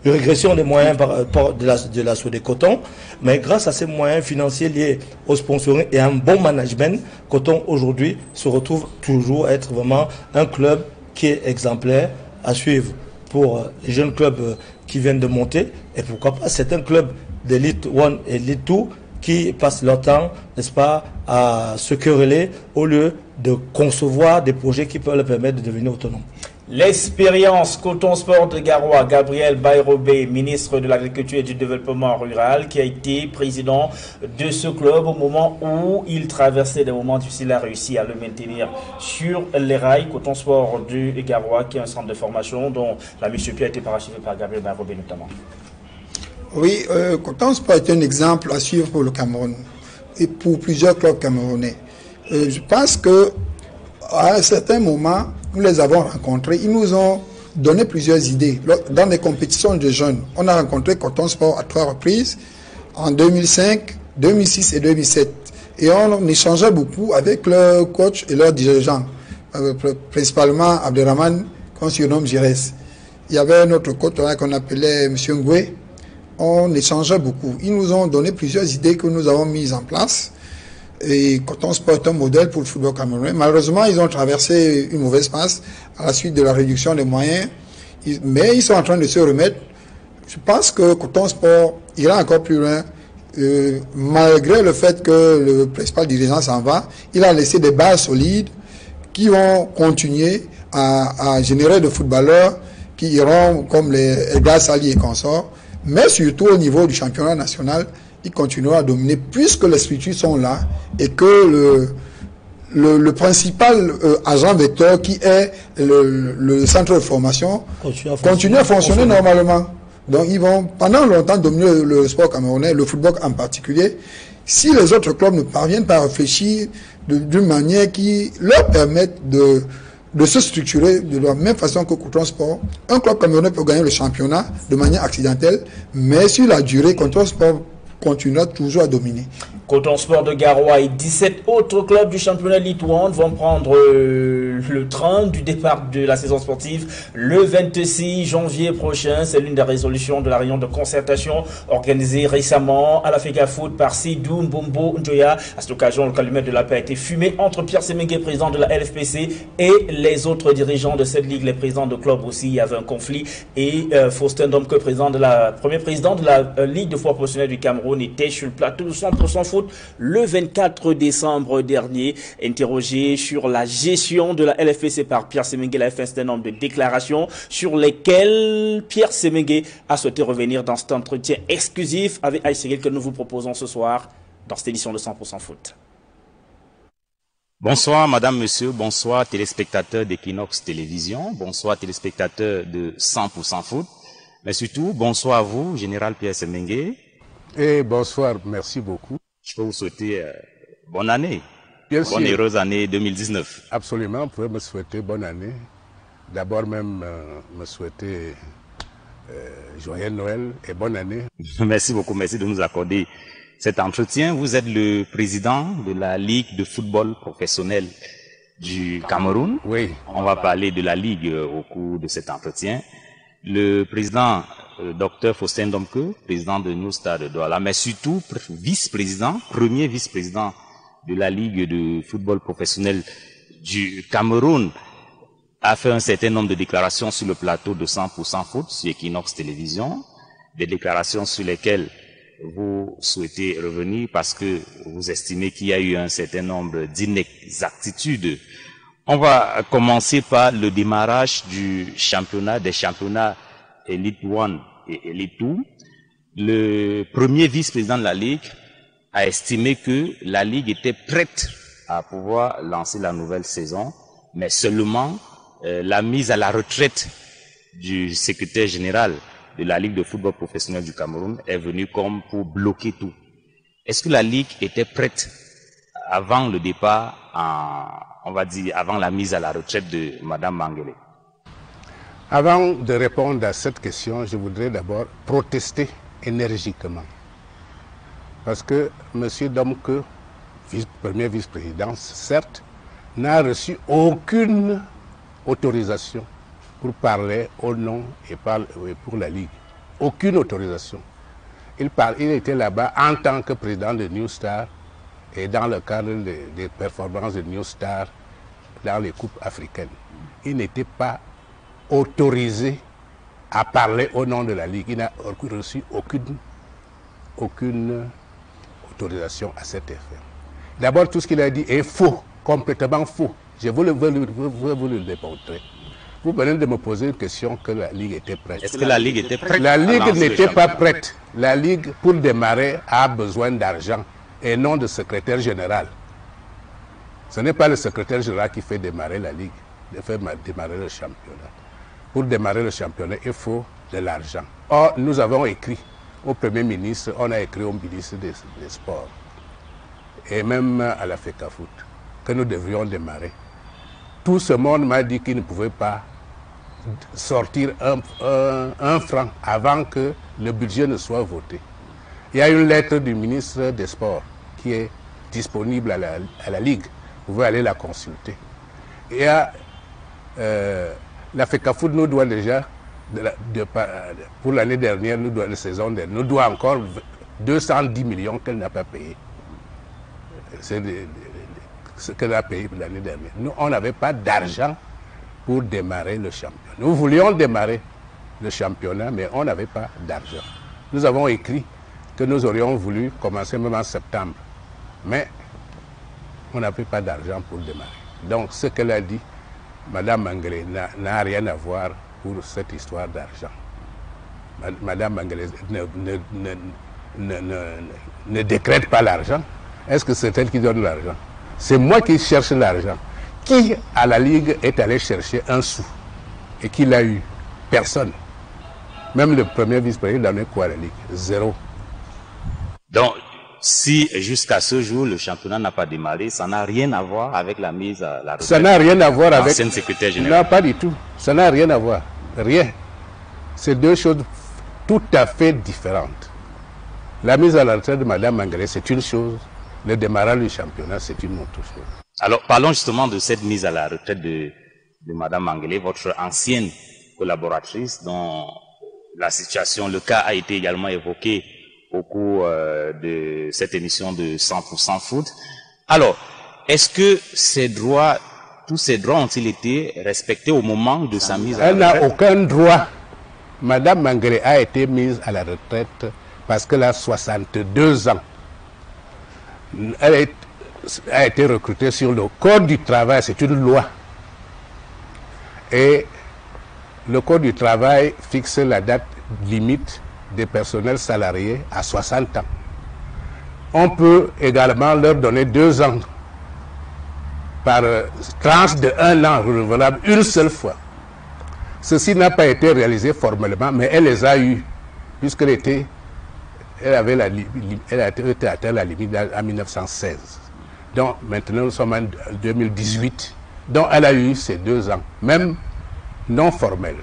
S2: une régression des moyens de la Sodé Coton, mais grâce à ces moyens financiers liés au sponsoring et à un bon management, Coton aujourd'hui se retrouve toujours à être vraiment un club qui est exemplaire à suivre pour les jeunes clubs qui viennent de monter. Et pourquoi pas, c'est un club d'élite 1 et élite 2 qui passent leur temps, n'est-ce pas, à se quereller au lieu de concevoir des projets qui peuvent leur permettre de devenir autonomes.
S1: L'expérience Coton Sport de Garoua, Gabriel Bayrobé, ministre de l'Agriculture et du Développement Rural, qui a été président de ce club au moment où il traversait des moments difficiles, a réussi à le maintenir sur les rails. Coton Sport de Garoua, qui est un centre de formation dont la mission a été parachevée par Gabriel Bayrobé notamment.
S3: Oui, Coton Sport est un exemple à suivre pour le Cameroun et pour plusieurs clubs camerounais. Je pense que à un certain moment, nous les avons rencontrés, ils nous ont donné plusieurs idées. Dans des compétitions de jeunes, on a rencontré Coton Sport à 3 reprises, en 2005, 2006 et 2007. Et on échangeait beaucoup avec leurs coachs et leurs dirigeants, principalement Abderrahman, qu'on surnomme Girès. Il y avait un autre coach qu'on appelait M. Ngwe. On échangeait beaucoup. Ils nous ont donné plusieurs idées que nous avons mises en place. Et Coton Sport est un modèle pour le football camerounais. Malheureusement, ils ont traversé une mauvaise passe à la suite de la réduction des moyens. Mais ils sont en train de se remettre. Je pense que Coton Sport ira encore plus loin. Malgré le fait que le principal dirigeant s'en va, il a laissé des bases solides qui vont continuer à générer de footballeurs qui iront comme les Edgar Sali et consorts. Mais surtout au niveau du championnat national, il continuera à dominer puisque les structures sont là et que le principal agent vecteur qui est le centre de formation continue à fonctionner normalement. Donc ils vont pendant longtemps dominer le sport camerounais, le football en particulier, si les autres clubs ne parviennent pas à réfléchir d'une manière qui leur permette de se structurer de la même façon que Coutron Sport. Un club camerounais peut gagner le championnat de manière accidentelle, mais sur la durée, Coutron Sport continuera toujours à dominer.
S1: Coton Sport de Garoua et 17 autres clubs du championnat Ligue 1 vont prendre le train du départ de la saison sportive le 26 janvier prochain. C'est l'une des résolutions de la réunion de concertation organisée récemment à la FECAFOOT par Sidou Mbombo Njoya. À cette occasion, le calumet de la paix a été fumé entre Pierre Semengue, président de la LFPC, et les autres dirigeants de cette ligue. Les présidents de clubs aussi, il y avait un conflit. Et Faustin Domke, premier président de la Ligue de football professionnel du Cameroun, était sur le plateau de 100% foot le 24 décembre dernier. Interrogé sur la gestion de la LFPC par Pierre Semengue, il a fait un certain nombre de déclarations sur lesquelles Pierre Semengue a souhaité revenir dans cet entretien exclusif avec Aïssegel que nous vous proposons ce soir dans cette édition de 100% foot.
S4: Bonsoir madame, monsieur, bonsoir téléspectateurs d'Equinox Télévision, bonsoir téléspectateurs de 100% foot, mais surtout bonsoir à vous, général Pierre Semengue.
S12: Et bonsoir, merci beaucoup.
S4: Je peux vous souhaiter bonne année,
S12: Bien
S4: bonne
S12: sûr.
S4: heureuse année 2019.
S12: Absolument, vous pouvez me souhaiter bonne année. D'abord même me souhaiter joyeux Noël et bonne année.
S4: Merci beaucoup, merci de nous accorder cet entretien. Vous êtes le président de la Ligue de football professionnel du Cameroun.
S12: Oui.
S4: On va parler de la Ligue au cours de cet entretien. Le président Dr Faustin Domke, président de New Star de Douala, mais surtout vice-président, premier vice-président de la Ligue de football professionnel du Cameroun, a fait un certain nombre de déclarations sur le plateau de 100% foot sur Equinox Télévision, des déclarations sur lesquelles vous souhaitez revenir parce que vous estimez qu'il y a eu un certain nombre d'inexactitudes. On va commencer par le démarrage du championnat, des championnats Elite 1 et Elite 2. Le premier vice-président de la Ligue a estimé que la Ligue était prête à pouvoir lancer la nouvelle saison, mais seulement la mise à la retraite du secrétaire général de la Ligue de football professionnel du Cameroun est venue comme pour bloquer tout. Est-ce que la Ligue était prête avant le départ, on va dire avant la mise à la retraite de Madame Mangele?
S12: Avant de répondre à cette question, je voudrais d'abord protester énergiquement. Parce que M. Domke, premier vice-président, certes, n'a reçu aucune autorisation pour parler au nom et pour la Ligue. Aucune autorisation. Il était là-bas en tant que président de New Star et dans le cadre des performances de New Star dans les coupes africaines. Il n'était pas autorisé à parler au nom de la Ligue. Il n'a reçu aucune autorisation à cet effet. D'abord, tout ce qu'il a dit est faux, complètement faux. Je veux vous le démontrer. Vous venez de me poser une question que la Ligue était prête.
S4: Est-ce que la Ligue était prête?
S12: La Ligue n'était pas prête. La Ligue, pour démarrer, a besoin d'argent et non de secrétaire général. Ce n'est pas le secrétaire général qui fait démarrer la Ligue, qui fait démarrer le championnat. Pour démarrer le championnat, il faut de l'argent. Or, nous avons écrit au Premier ministre, on a écrit au ministre des Sports et même à la FECAFOOT que nous devrions démarrer. Tout ce monde m'a dit qu'il ne pouvait pas sortir un franc avant que le budget ne soit voté. Il y a une lettre du ministre des Sports qui est disponible à la Ligue. Vous pouvez aller la consulter. Il y a la FECAFOOT nous doit déjà, pour l'année dernière, la saison dernière, nous doit encore 210 millions qu'elle n'a pas payé. C'est ce qu'elle a payé pour l'année dernière. Nous, on n'avait pas d'argent pour démarrer le championnat. Nous voulions démarrer le championnat, mais on n'avait pas d'argent. Nous avons écrit que nous aurions voulu commencer même en septembre, mais on n'avait pas d'argent pour démarrer. Donc, ce qu'elle a dit, Madame Mangele n'a rien à voir pour cette histoire d'argent. Madame Mangele ne décrète pas l'argent? Est-ce que c'est elle qui donne l'argent? C'est moi qui cherche l'argent. Qui, à la Ligue, est allé chercher un sou et qui l'a eu? Personne. Même le premier vice-président donnait quoi à la Ligue? Zéro.
S13: Donc, si jusqu'à ce jour le championnat n'a pas démarré, ça n'a rien à voir avec la mise à la retraite.
S12: Ça n'a rien à voir avec
S13: l'ancienne secrétaire générale.
S12: Non, pas du tout. Ça n'a rien à voir. Rien. C'est deux choses tout à fait différentes. La mise à la retraite de Mme Mangele, c'est une chose. Le démarrage du championnat, c'est une autre chose.
S13: Alors, parlons justement de cette mise à la retraite de Mme Mangele, votre ancienne collaboratrice, dont la situation, le cas a été également évoqué au cours de cette émission de 100% foot. Alors, est-ce que ces droits, tous ces droits ont-ils été respectés au moment de sa mise à la retraite?
S12: Elle n'a aucun droit. Madame Mangele a été mise à la retraite parce qu'elle a 62 ans. Elle a été recrutée sur le Code du travail, c'est une loi. Et le Code du travail fixe la date limite des personnels salariés à 60 ans. On peut également leur donner 2 ans par tranche de 1 an renouvelable une seule fois. Ceci n'a pas été réalisé formellement, mais elle les a eus, puisqu'elle elle a été atteinte la limite en 1916. Donc maintenant nous sommes en 2018. Donc elle a eu ces 2 ans, même non formels.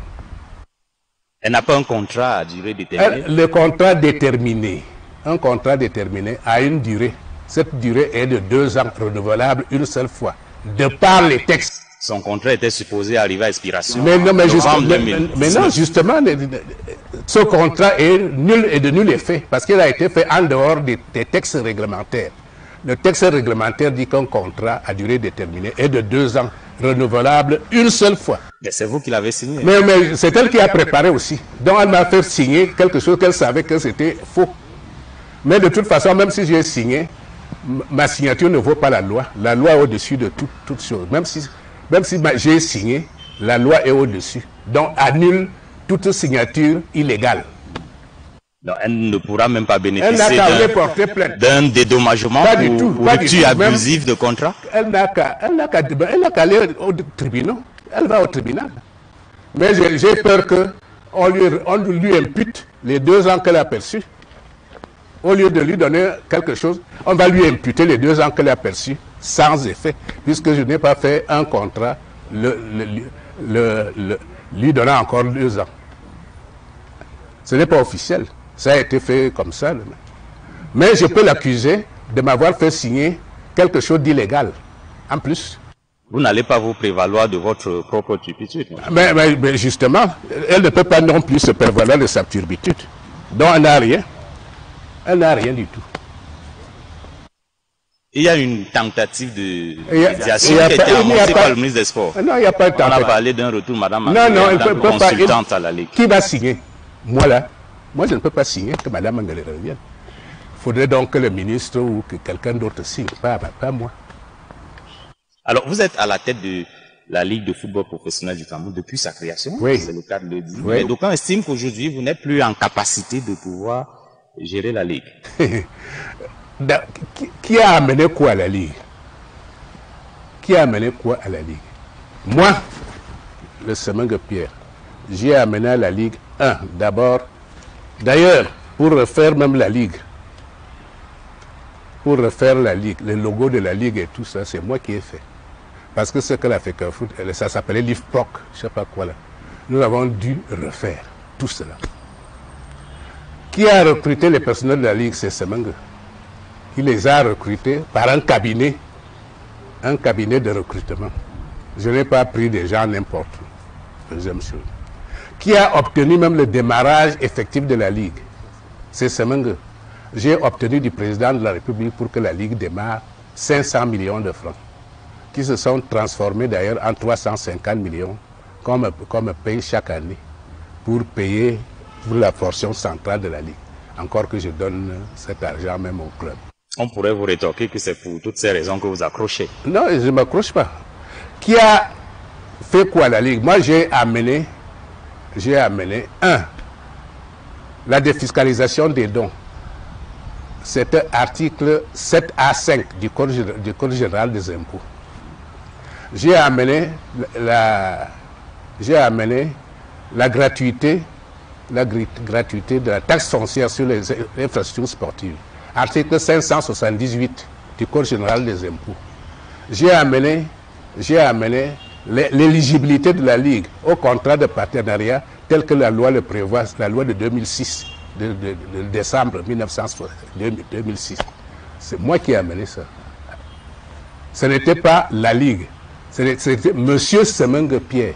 S13: Elle n'a pas un contrat à durée déterminée?
S12: Le contrat déterminé, un contrat déterminé a une durée. Cette durée est de 2 ans, renouvelable une seule fois, de par les textes.
S13: Son contrat était supposé arriver à expiration
S12: mais non, mais
S13: non,
S12: justement, ce contrat est nul et de nul effet, parce qu'il a été fait en dehors des textes réglementaires. Le texte réglementaire dit qu'un contrat à durée déterminée est de 2 ans, renouvelable une seule fois.
S13: Mais c'est vous qui l'avez signé.
S12: Mais c'est elle qui a préparé aussi. Donc elle m'a fait signer quelque chose qu'elle savait que c'était faux. Mais de toute façon, même si j'ai signé, ma signature ne vaut pas la loi. La loi est au-dessus de toute chose. Même si j'ai signé, la loi est au-dessus. Donc annule toute signature illégale.
S13: Non, elle ne pourra même pas bénéficier
S12: d'un
S13: dédommagement ou rupture abusive de contrat?
S12: Elle n'a qu'à aller au tribunal. Elle va au tribunal. Mais j'ai peur qu'on lui impute les 2 ans qu'elle a perçus. Au lieu de lui donner quelque chose, on va lui imputer les 2 ans qu'elle a perçus sans effet, puisque je n'ai pas fait un contrat lui donnant encore 2 ans. Ce n'est pas officiel. Ça a été fait comme ça. Mais je peux l'accuser de m'avoir fait signer quelque chose d'illégal. En plus.
S13: Vous n'allez pas vous prévaloir de votre propre turpitude.
S12: Mais justement, elle ne peut pas non plus se prévaloir de sa turpitude. Donc elle n'a rien. Elle n'a rien du tout.
S13: Il y a une tentative de médiation qui a été annoncée par le ministre des Sports.
S12: Non, il n'y a pas de tentative.
S13: On a parlé d'un retour, Madame Mangele,
S12: non, elle peut pas.
S13: Consultante à la Ligue.
S12: Qui va signer? Moi là. Moi, je ne peux pas signer que Mme Mangele revienne. Il faudrait donc que le ministre ou que quelqu'un d'autre signe, pas moi.
S13: Alors, vous êtes à la tête de la Ligue de football professionnel du Cameroun depuis sa création,
S12: oui.
S13: C'est le cas de le dire.
S12: Oui.
S13: Mais d'aucuns estiment qu'aujourd'hui, vous n'êtes plus en capacité de pouvoir gérer la Ligue.
S12: Qui a amené quoi à la Ligue? Qui a amené quoi à la Ligue? Moi, le Semengue Pierre, j'ai amené à la Ligue 1, d'abord. D'ailleurs, pour refaire même la Ligue, le logo de la Ligue et tout ça, c'est moi qui ai fait. Parce que ce qu'elle a fait Carrefour, ça s'appelait Livproc, je ne sais pas quoi là. Nous avons dû refaire tout cela. Qui a recruté les personnels de la Ligue? C'est Semengue. Il les a recrutés par un cabinet de recrutement. Je n'ai pas pris des gens n'importe où. Deuxième chose. Qui a obtenu même le démarrage effectif de la Ligue? C'est Semengue. J'ai obtenu du président de la République pour que la Ligue démarre 500 millions de francs, qui se sont transformés d'ailleurs en 350 millions, comme paye chaque année, pour payer pour la portion centrale de la Ligue. Encore que je donne cet argent même au club.
S13: On pourrait vous rétorquer que c'est pour toutes ces raisons que vous accrochez.
S12: Non, je ne m'accroche pas. Qui a fait quoi la Ligue? Moi, j'ai amené, la défiscalisation des dons. c'était article 7A5 du Code général des impôts. J'ai amené la gratuité de la taxe foncière sur les infrastructures sportives. Article 578 du Code général des impôts. J'ai amené l'éligibilité de la Ligue au contrat de partenariat tel que la loi le prévoit, la loi de 2006, de décembre 2006. C'est moi qui ai amené ça. Ce n'était pas la Ligue. C'était M. Semengue Pierre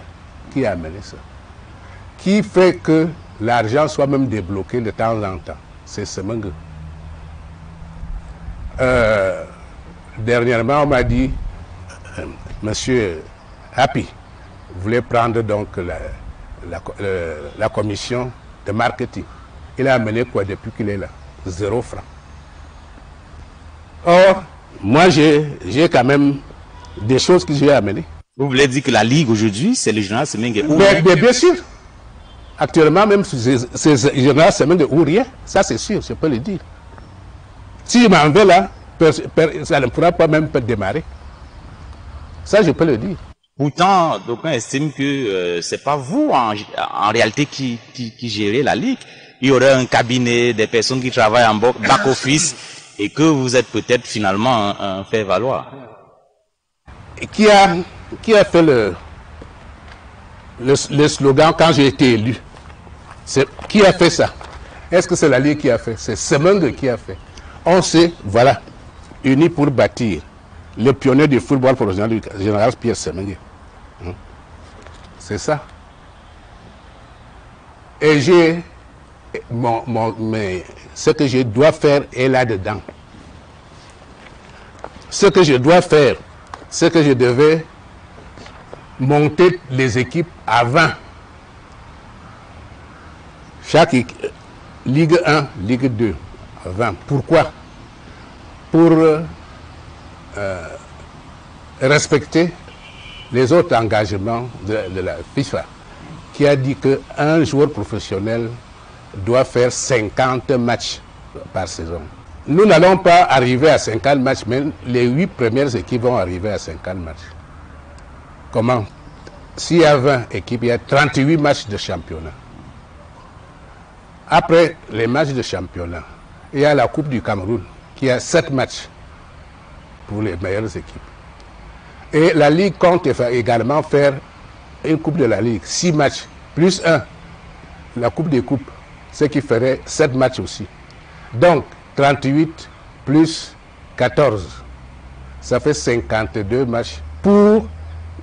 S12: qui a amené ça. Qui fait que l'argent soit même débloqué de temps en temps. C'est Semengue. Dernièrement, on m'a dit, Monsieur Happy voulait prendre donc la commission de marketing. Il a amené quoi depuis qu'il est là? 0 franc. Or, moi j'ai quand même des choses que j'ai amenées.
S13: Vous voulez dire que la Ligue aujourd'hui, c'est le général Semengue ou
S12: mais bien sûr. Actuellement, même c'est le général Semengue ou rien. Ça, c'est sûr, je peux le dire. S'il m'en veut là, ça ne pourra pas même démarrer. Ça, je peux le dire.
S13: Pourtant, d'aucuns estiment que c'est pas vous en réalité qui gérez la Ligue. Il y aurait un cabinet, des personnes qui travaillent en back-office et que vous êtes peut-être finalement un fait-valoir.
S12: Qui a fait le slogan quand j'ai été élu? Qui a fait ça? Est-ce que c'est la Ligue qui a fait? C'est Semengue qui a fait. On sait, voilà, unis pour bâtir. Le pionnier du football professionnel du général Pierre Semengue. C'est ça. Et ce que je dois faire est là-dedans. Ce que je dois faire, c'est que je devais monter les équipes avant. Chaque Ligue 1, Ligue 2, avant. Pourquoi? Pour respecter les autres engagements de la FIFA, qui a dit qu'un joueur professionnel doit faire 50 matchs par saison. Nous n'allons pas arriver à 50 matchs, mais les 8 premières équipes vont arriver à 50 matchs. Comment? S'il y a 20 équipes, il y a 38 matchs de championnat. Après les matchs de championnat, il y a la Coupe du Cameroun, qui a 7 matchs pour les meilleures équipes. Et la Ligue compte également faire une Coupe de la Ligue, 6 matchs, plus 1, la Coupe des Coupes, ce qui ferait 7 matchs aussi. Donc, 38 plus 14, ça fait 52 matchs pour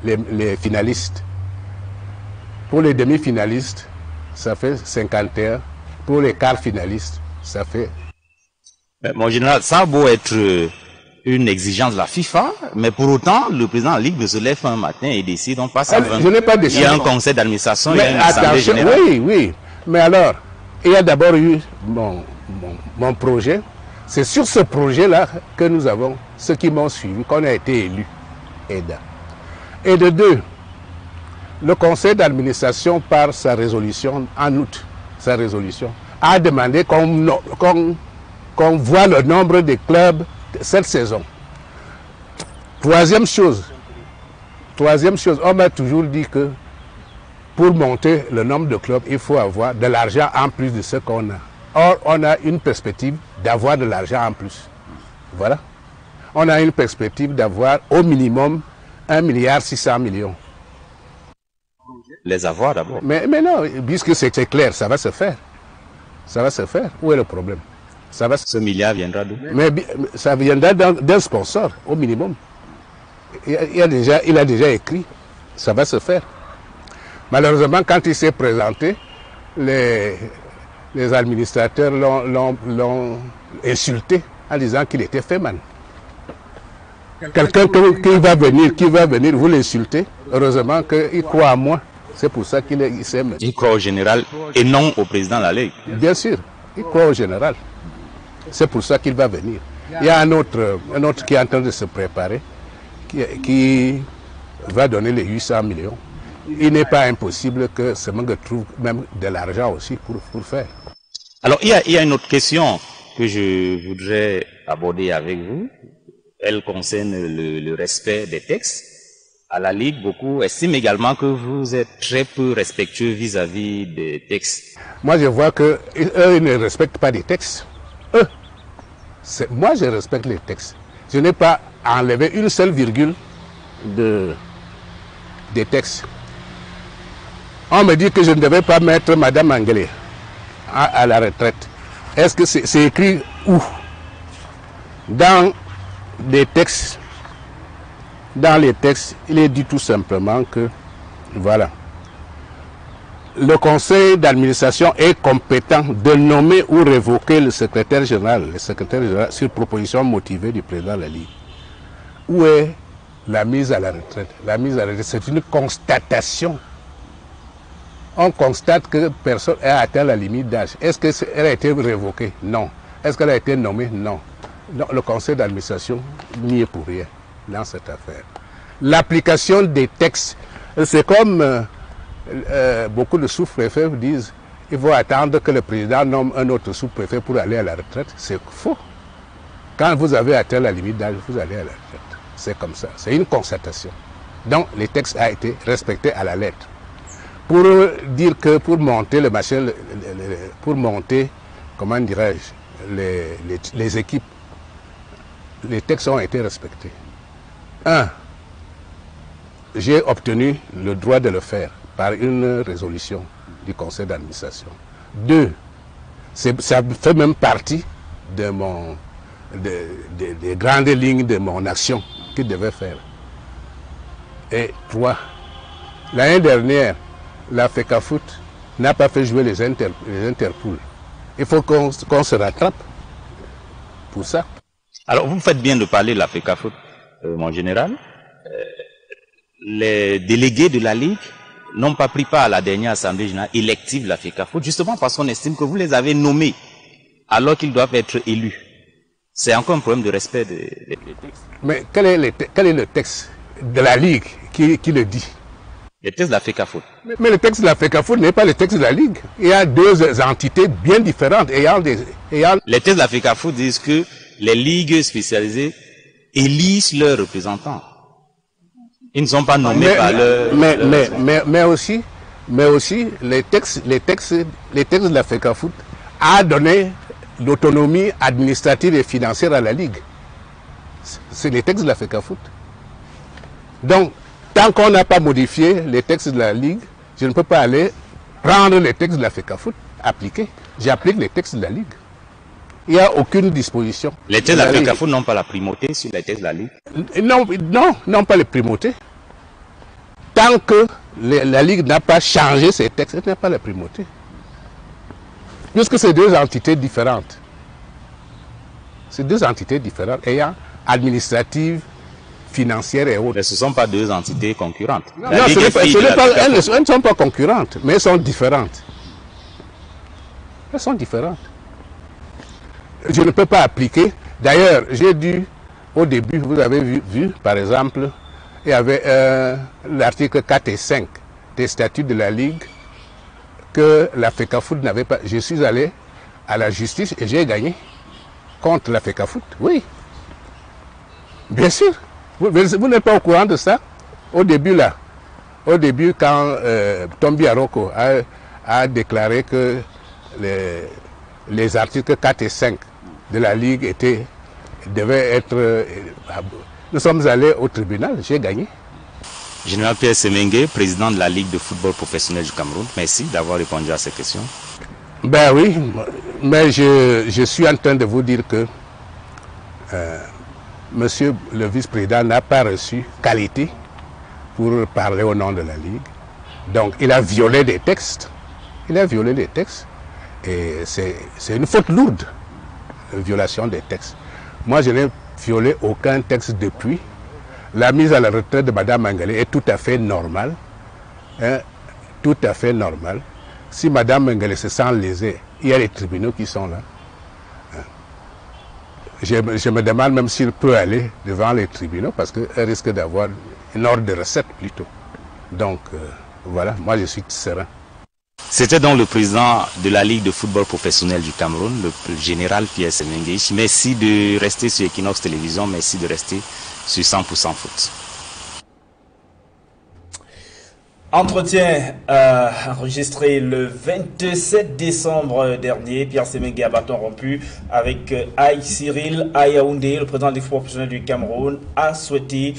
S12: les finalistes. Pour les demi-finalistes, ça fait 51. Pour les quarts finalistes, ça fait...
S13: Mon général, ça a beau être une exigence de la FIFA, mais pour autant, le président de la Ligue se lève un matin et décide, on passe à 20.
S12: Je n'ai pas décidé.
S13: Il y a un conseil d'administration, il y a une assemblée générale.
S12: Oui. Mais alors, il y a d'abord eu mon projet. C'est sur ce projet-là que nous avons, ceux qui m'ont suivi, qu'on a été élus. Et de deux, le conseil d'administration, par sa résolution, en août, sa résolution, a demandé qu'on voit le nombre de clubs cette saison. Troisième chose, on m'a toujours dit que pour monter le nombre de clubs, il faut avoir de l'argent en plus de ce qu'on a. Or, on a une perspective d'avoir de l'argent en plus. Voilà. On a une perspective d'avoir au minimum 1,6 milliard.
S13: Les avoir d'abord.
S12: Mais non, puisque c'est clair, ça va se faire. Ça va se faire. Où est le problème?
S13: Ce milliard viendra d'où?
S12: Mais ça viendra d'un sponsor, au minimum. Il a déjà écrit. Ça va se faire. Malheureusement, quand il s'est présenté, les administrateurs l'ont insulté en disant qu'il était féman. Quelqu'un qui va venir, vous l'insultez. Heureusement qu'il croit à moi. C'est pour ça qu'il s'aime.
S13: Il croit au général et non au président de la Ligue.
S12: Bien sûr, il croit au général. C'est pour ça qu'il va venir. Il y a un autre qui est en train de se préparer, qui va donner les 800 millions. Il n'est pas impossible que Semengue trouve même de l'argent aussi pour faire.
S13: Alors, il y a une autre question. que je voudrais aborder avec vous. Elle concerne le respect des textes. À la Ligue, beaucoup estiment également que vous êtes très peu respectueux vis-à-vis des textes.
S12: Moi, je vois qu'eux ne respectent pas les textes. Moi, je respecte les textes. Je n'ai pas enlevé une seule virgule des textes. On me dit que je ne devais pas mettre Madame Mangele à la retraite. Est-ce que c'est écrit où? Dans les textes. Dans les textes, il est dit tout simplement que, voilà, le conseil d'administration est compétent de nommer ou révoquer le secrétaire général sur proposition motivée du président de la Ligue. Où est la mise à la retraite? La mise à la retraite, c'est une constatation. On constate que personne n'a atteint la limite d'âge. Est-ce qu'elle a été révoquée? Non. Est-ce qu'elle a été nommée? Non. Non, le conseil d'administration n'y est pour rien dans cette affaire. L'application des textes, c'est comme beaucoup de sous-préfets disent, il faut attendre que le président nomme un autre sous-préfet pour aller à la retraite. C'est faux. Quand vous avez atteint la limite d'âge, vous allez à la retraite. C'est comme ça. C'est une constatation. Donc, les textes ont été respectés à la lettre. Pour dire que pour monter le machin, pour monter, comment dirais-je, les équipes, les textes ont été respectés. 1. J'ai obtenu le droit de le faire par une résolution du conseil d'administration. 2. Ça fait même partie de des grandes lignes de mon action qu'il devait faire. Et 3. L'année dernière, la FECAFOOT n'a pas fait jouer les Interpools. Il faut qu'on se rattrape pour ça.
S13: Alors, vous faites bien de parler de la FECAFOOT, mon général. Les délégués de la Ligue n'ont pas pris part à la dernière assemblée générale élective de la FECAFOOT, justement parce qu'on estime que vous les avez nommés alors qu'ils doivent être élus. C'est encore un problème de respect des textes.
S12: Mais quel est le texte de la Ligue qui le dit?
S13: Le texte de la FECAFOOT.
S12: Mais le texte de la FECAFOOT n'est pas le texte de la Ligue. Il y a deux entités bien différentes.
S13: Les textes de la FECAFOOT disent que les ligues spécialisées élisent leurs représentants. Ils ne sont pas nommés par leur...
S12: Mais aussi, les textes de la FECAFOOT a donné l'autonomie administrative et financière à la Ligue. C'est les textes de la FECAFOOT. Donc, tant qu'on n'a pas modifié les textes de la Ligue, je ne peux pas aller prendre les textes de la FECAFOOT, appliquer. J'applique les textes de la Ligue. Il n'y a aucune disposition.
S13: Les textes de la FECAFOOT n'ont pas la primauté sur les textes de la Ligue?
S12: Non, pas la primauté. Tant que la Ligue n'a pas changé ses textes, elle n'a pas la primauté. Puisque c'est deux entités différentes. C'est deux entités différentes, ayant administrative, financière et autres.
S13: Mais ce ne sont pas deux entités concurrentes.
S12: Elles ne sont pas concurrentes, mais elles sont différentes. Elles sont différentes. Je ne peux pas appliquer. D'ailleurs, j'ai dû, au début, vous avez vu par exemple, il y avait l'article 4 et 5 des statuts de la Ligue que la FECAFOOT n'avait pas. Je suis allé à la justice et j'ai gagné contre la FECAFOOT. Oui. Bien sûr. Vous n'êtes pas au courant de ça? Au début, quand Tombi Aroko a déclaré que les articles 4 et 5 de la Ligue devaient être... nous sommes allés au tribunal, j'ai gagné.
S13: Général Pierre Semengue, président de la Ligue de football professionnel du Cameroun, merci d'avoir répondu à ces questions.
S12: Ben oui, mais je suis en train de vous dire que monsieur le vice-président n'a pas reçu qualité pour parler au nom de la Ligue. Donc il a violé des textes. Il a violé des textes. Et c'est une faute lourde, la violation des textes. Moi, je n'ai violé aucun texte depuis. La mise à la retraite de Mme Mangele est tout à fait normale. Hein, tout à fait normale. Si Mme Mangele se sent lésée, il y a les tribunaux qui sont là. Je me demande même s'il peut aller devant les tribunaux parce qu'elle risque d'avoir une ordre de recette plutôt. Donc, voilà, moi je suis serein.
S13: C'était donc le président de la Ligue de football professionnel du Cameroun, le général Pierre Semengue. Merci de rester sur Equinox Télévision, merci de rester sur 100% foot.
S1: Entretien enregistré le 27 décembre dernier. Pierre Semengue a bâton rompu avec Aïe Cyril à Yaoundé. Le président de l'équipe professionnelle du Cameroun a souhaité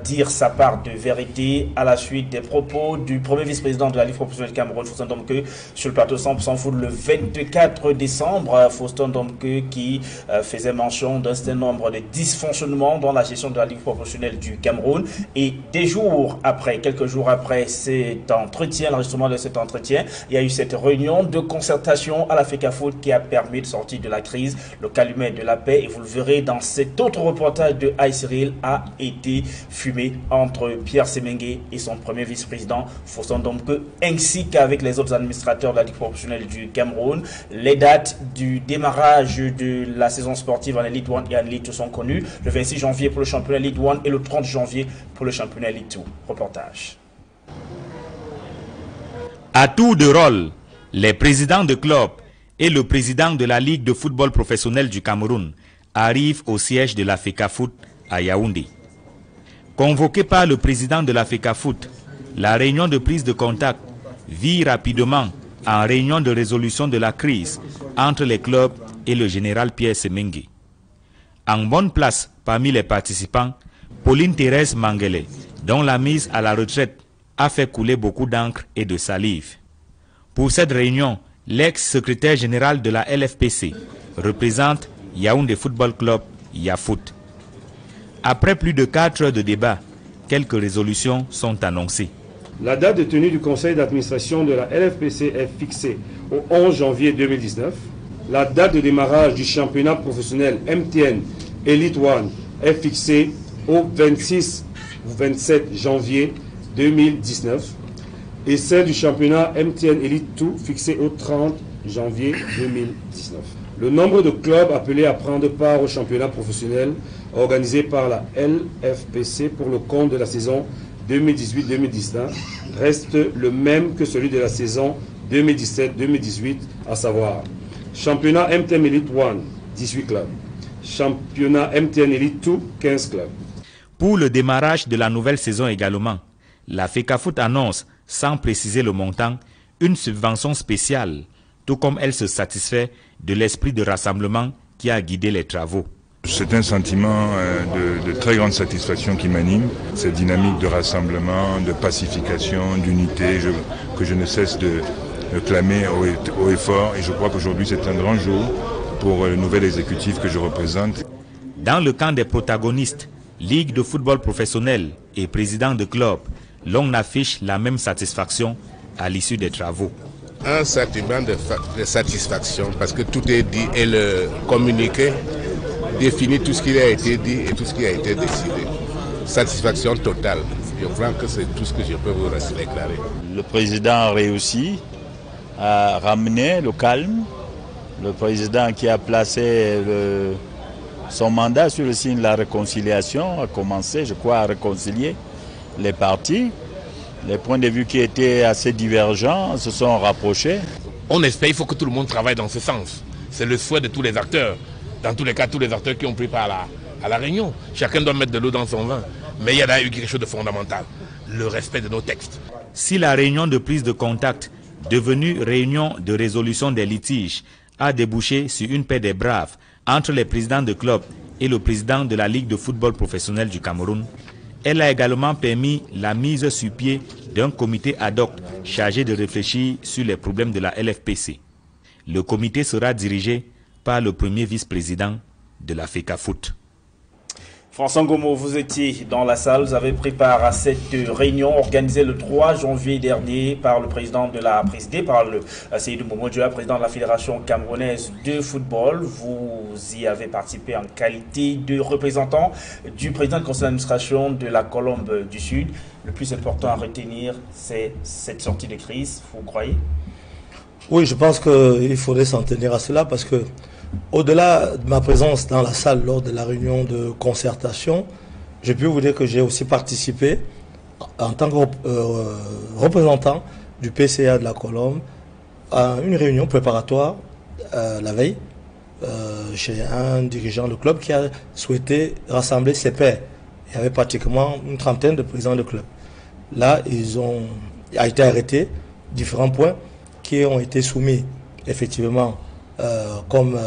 S1: dire sa part de vérité à la suite des propos du premier vice-président de la Ligue professionnelle du Cameroun, Faustin Domke, sur le plateau 100% foot le 24 décembre. Faustin Domke qui faisait mention d'un certain nombre de dysfonctionnements dans la gestion de la Ligue professionnelle du Cameroun. Et des jours après, quelques jours après l'enregistrement de cet entretien, il y a eu cette réunion de concertation à la FECAFOOT qui a permis de sortir de la crise, le calumet de la paix, et vous le verrez dans cet autre reportage de Aïe Cyril, a été fumé entre Pierre Semengue et son premier vice-président Faustin Domke, ainsi qu'avec les autres administrateurs de la Ligue professionnelle du Cameroun. Les dates du démarrage de la saison sportive en Elite 1 et en Elite 2 sont connues, le 26 janvier pour le championnat Elite 1 et le 30 janvier pour le championnat Elite 2. Reportage.
S4: À tour de rôle, les présidents de clubs et le président de la Ligue de football professionnel du Cameroun arrivent au siège de la FECAFOOT à Yaoundé. Convoqué par le président de la FECAFOOT, la réunion de prise de contact vit rapidement en réunion de résolution de la crise entre les clubs et le général Pierre Semengue. En bonne place parmi les participants, Pauline Thérèse Mangele, dont la mise à la retraite a fait couler beaucoup d'encre et de salive. Pour cette réunion, l'ex-secrétaire général de la LFPC représente Yaoundé Football Club, Yafoot. Après plus de 4 heures de débat, quelques résolutions sont annoncées.
S14: La date de tenue du conseil d'administration de la LFPC est fixée au 11 janvier 2019. La date de démarrage du championnat professionnel MTN Elite 1 est fixée au 26 ou 27 janvier 2019 et celle du championnat MTN Elite 2 fixée au 30 janvier 2019. Le nombre de clubs appelés à prendre part au championnat professionnel organisé par la LFPC pour le compte de la saison 2018-2019 reste le même que celui de la saison 2017-2018, à savoir championnat MTN Elite 1, 18 clubs, championnat MTN Elite 2, 15 clubs.
S4: Pour le démarrage de la nouvelle saison également, la FECAFOOT annonce, sans préciser le montant, une subvention spéciale, tout comme elle se satisfait de l'esprit de rassemblement qui a guidé les travaux.
S15: C'est un sentiment de très grande satisfaction qui m'anime, cette dynamique de rassemblement, de pacification, d'unité que je ne cesse de clamer haut et fort. Et je crois qu'aujourd'hui c'est un grand jour pour le nouvel exécutif que je représente.
S4: Dans le camp des protagonistes, Ligue de football professionnel et président de club, l'on affiche la même satisfaction à l'issue des travaux.
S12: Un sentiment de satisfaction parce que tout est dit et le communiqué définit tout ce qui a été dit et tout ce qui a été décidé. Satisfaction totale. Je crois que c'est tout ce que je peux vous déclarer.
S16: Le président a réussi à ramener le calme. Le président qui a placé son mandat sur le signe de la réconciliation a commencé, je crois, à réconcilier les partis. Les points de vue qui étaient assez divergents se sont rapprochés.
S17: On espère, il faut que tout le monde travaille dans ce sens. C'est le souhait de tous les acteurs. Dans tous les cas, tous les acteurs qui ont pris part à la réunion. Chacun doit mettre de l'eau dans son vin. Mais il y a eu quelque chose de fondamental, le respect de nos textes.
S4: Si la réunion de prise de contact, devenue réunion de résolution des litiges, a débouché sur une paix des braves entre les présidents de clubs et le président de la Ligue de football professionnel du Cameroun, elle a également permis la mise sur pied d'un comité ad hoc chargé de réfléchir sur les problèmes de la LFPC. Le comité sera dirigé par le premier vice-président de la FECAFOOT.
S1: François Ngomo, vous étiez dans la salle, vous avez pris part à cette réunion organisée le 3 janvier dernier par le président de la présidée, par le Seydou Momodjoua, président de la Fédération camerounaise de football. Vous y avez participé en qualité de représentant du président du conseil d'administration de la Colombe du Sud. Le plus important à retenir, c'est cette sortie de crise, vous croyez?
S2: Oui, je pense qu'il faudrait s'en tenir à cela parce que au-delà de ma présence dans la salle lors de la réunion de concertation, je peux vous dire que j'ai aussi participé en tant que représentant du PCA de la Colombe à une réunion préparatoire la veille chez un dirigeant de club qui a souhaité rassembler ses pairs. Il y avait pratiquement une trentaine de présidents de club. Là, il a été arrêté différents points qui ont été soumis effectivement comme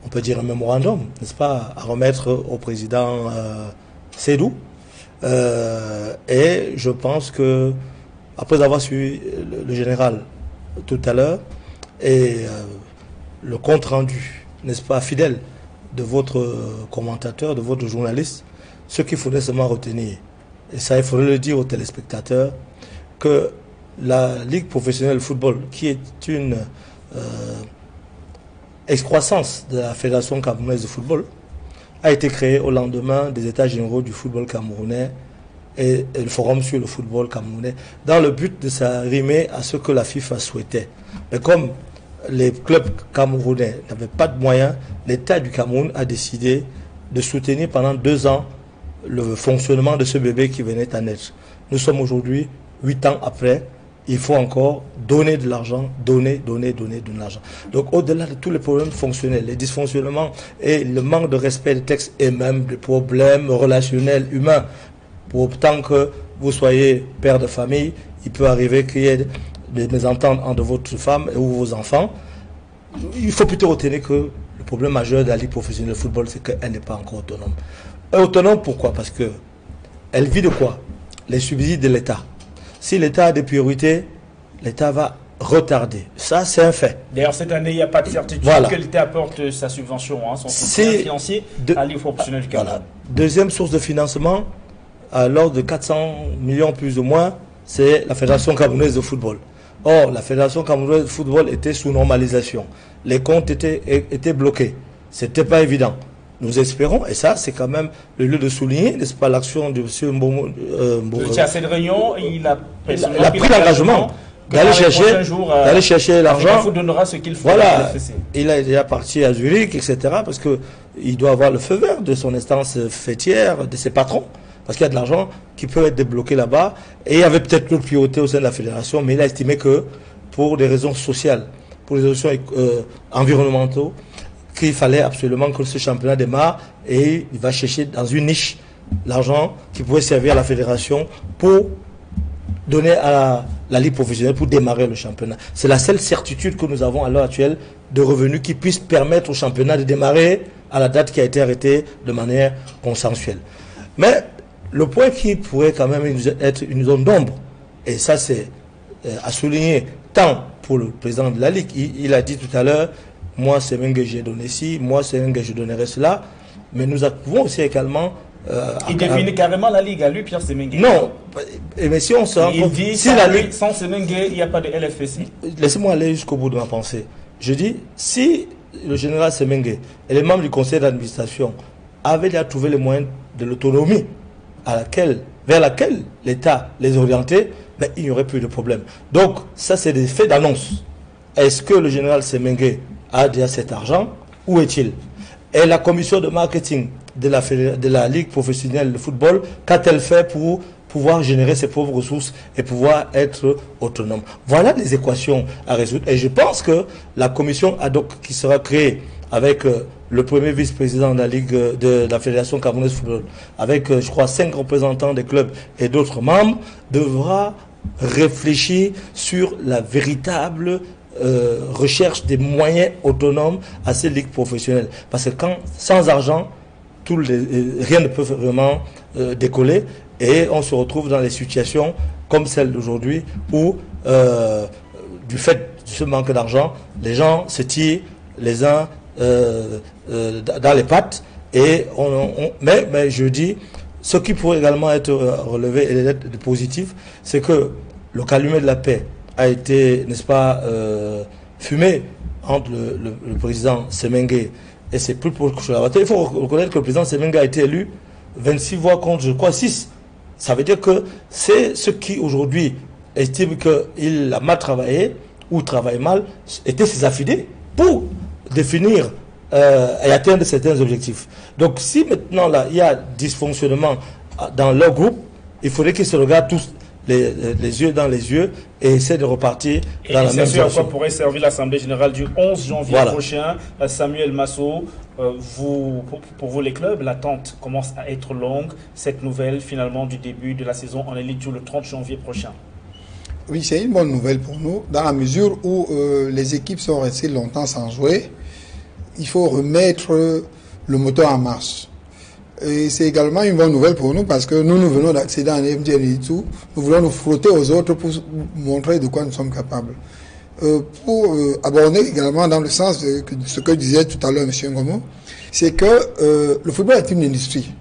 S2: on peut dire un mémorandum, n'est-ce pas, à remettre au président Sédou. Et je pense que après avoir suivi le général tout à l'heure et le compte rendu, n'est-ce pas, fidèle de votre commentateur, de votre journaliste, ce qu'il faudrait seulement retenir, et ça il faudrait le dire aux téléspectateurs, que la Ligue professionnelle de football, qui est une excroissance de la Fédération camerounaise de football, a été créée au lendemain des états généraux du football camerounais et le forum sur le football camerounais, dans le but de s'arrimer à ce que la FIFA souhaitait. Mais comme les clubs camerounais n'avaient pas de moyens, l'État du Cameroun a décidé de soutenir pendant 2 ans le fonctionnement de ce bébé qui venait à naître. Nous sommes aujourd'hui, 8 ans après, il faut encore donner de l'argent, donner de l'argent. Donc au-delà de tous les problèmes fonctionnels, les dysfonctionnements et le manque de respect des textes et même des problèmes relationnels humains, pour autant que vous soyez père de famille, il peut arriver qu'il y ait des mésententes entre votre femme ou vos enfants. Il faut plutôt retenir que le problème majeur de la Ligue professionnelle de football, c'est qu'elle n'est pas encore autonome. Autonome pourquoi? Parce que elle vit de quoi? Les subsides de l'État. Si l'État a des priorités, l'État va retarder. Ça, c'est un fait.
S1: D'ailleurs, cette année, il n'y a pas de certitude que l'État apporte sa subvention, son soutien financier à la Ligue professionnelle du Cameroun.
S2: Voilà. Deuxième source de financement, à l'ordre de 400 millions plus ou moins, c'est la Fédération camerounaise de football. Or, la Fédération camerounaise de football était sous normalisation. Les comptes étaient bloqués. C'était pas évident. Nous espérons, et ça c'est quand même le lieu de souligner, n'est-ce pas, l'action de M. Mbomo.
S1: À cette réunion, il a
S2: pris l'engagement d'aller chercher l'argent.
S1: Il donnera ce qu'il faut.
S2: Voilà, il est déjà parti à Zurich, etc. Parce qu'il doit avoir le feu vert de son instance fêtière, de ses patrons. Parce qu'il y a de l'argent qui peut être débloqué là-bas. Et il y avait peut-être d'autres priorités au sein de la fédération, mais il a estimé que pour des raisons sociales, pour des raisons environnementales, qu'il fallait absolument que ce championnat démarre, et il va chercher dans une niche l'argent qui pouvait servir à la fédération pour donner à la Ligue professionnelle pour démarrer le championnat. C'est la seule certitude que nous avons à l'heure actuelle de revenus qui puisse permettre au championnat de démarrer à la date qui a été arrêtée de manière consensuelle. Mais le point qui pourrait quand même être une zone d'ombre, et ça c'est à souligner tant pour le président de la Ligue, il a dit tout à l'heure, moi c'est même que j'ai donné ci, moi c'est même que je donnerai cela, mais nous pouvons aussi également...
S1: il définit carrément la Ligue à lui, Pierre Semengue.
S2: Non, mais si on se rend compte...
S1: dit,
S2: si la Ligue...
S1: sans Semengue, il n'y a pas de LFPC.
S2: Laissez-moi aller jusqu'au bout de ma pensée. Je dis, si le général Semengue et les membres du conseil d'administration avaient déjà trouvé les moyens de l'autonomie vers laquelle l'État les orientait, mais il n'y aurait plus de problème. Donc, ça c'est des faits d'annonce. Est-ce que le général Semengue a déjà cet argent? Où est-il? Et la commission de marketing de la Ligue professionnelle de football, qu'a-t-elle fait pour pouvoir générer ses propres ressources et pouvoir être autonome? Voilà les équations à résoudre. Et je pense que la commission ad hoc qui sera créée avec le premier vice-président de la Ligue de la Fédération camerounaise de football, avec je crois 5 représentants des clubs et d'autres membres, devra réfléchir sur la véritable recherche des moyens autonomes à ces ligues professionnelles. Parce que sans argent, rien ne peut vraiment décoller, et on se retrouve dans des situations comme celle d'aujourd'hui où, du fait de ce manque d'argent, les gens se tirent les uns dans les pattes. Mais je dis, ce qui pourrait également être relevé et être positif, c'est que le calumet de la paix a été, n'est-ce pas, fumé entre le président Semengue et ses plus proches collaborateurs. Il faut reconnaître que le président Semengue a été élu 26 voix contre, je crois, 6. Ça veut dire que c'est ceux qui, aujourd'hui, estiment qu'il a mal travaillé ou travaille mal, étaient ses affidés pour définir et atteindre certains objectifs. Donc, si maintenant, là, il y a dysfonctionnement dans leur groupe, il faudrait qu'ils se regardent tous les yeux dans les yeux et essaie de repartir dans la même
S1: direction.
S2: direction.
S1: À quoi pourrait servir l'Assemblée générale du 11 janvier prochain? Samuel Masso, pour vous les clubs, l'attente commence à être longue. Cette nouvelle finalement du début de la saison en Elite le 30 janvier prochain.
S3: Oui, c'est une bonne nouvelle pour nous, dans la mesure où les équipes sont restées longtemps sans jouer. Il faut remettre le moteur en marche. Et c'est également une bonne nouvelle pour nous parce que nous venons d'accéder en MDL et tout. Nous voulons nous frotter aux autres pour montrer de quoi nous sommes capables. Pour aborder également dans le sens de ce que disait tout à l'heure M. Ngomo, c'est que le football est une industrie.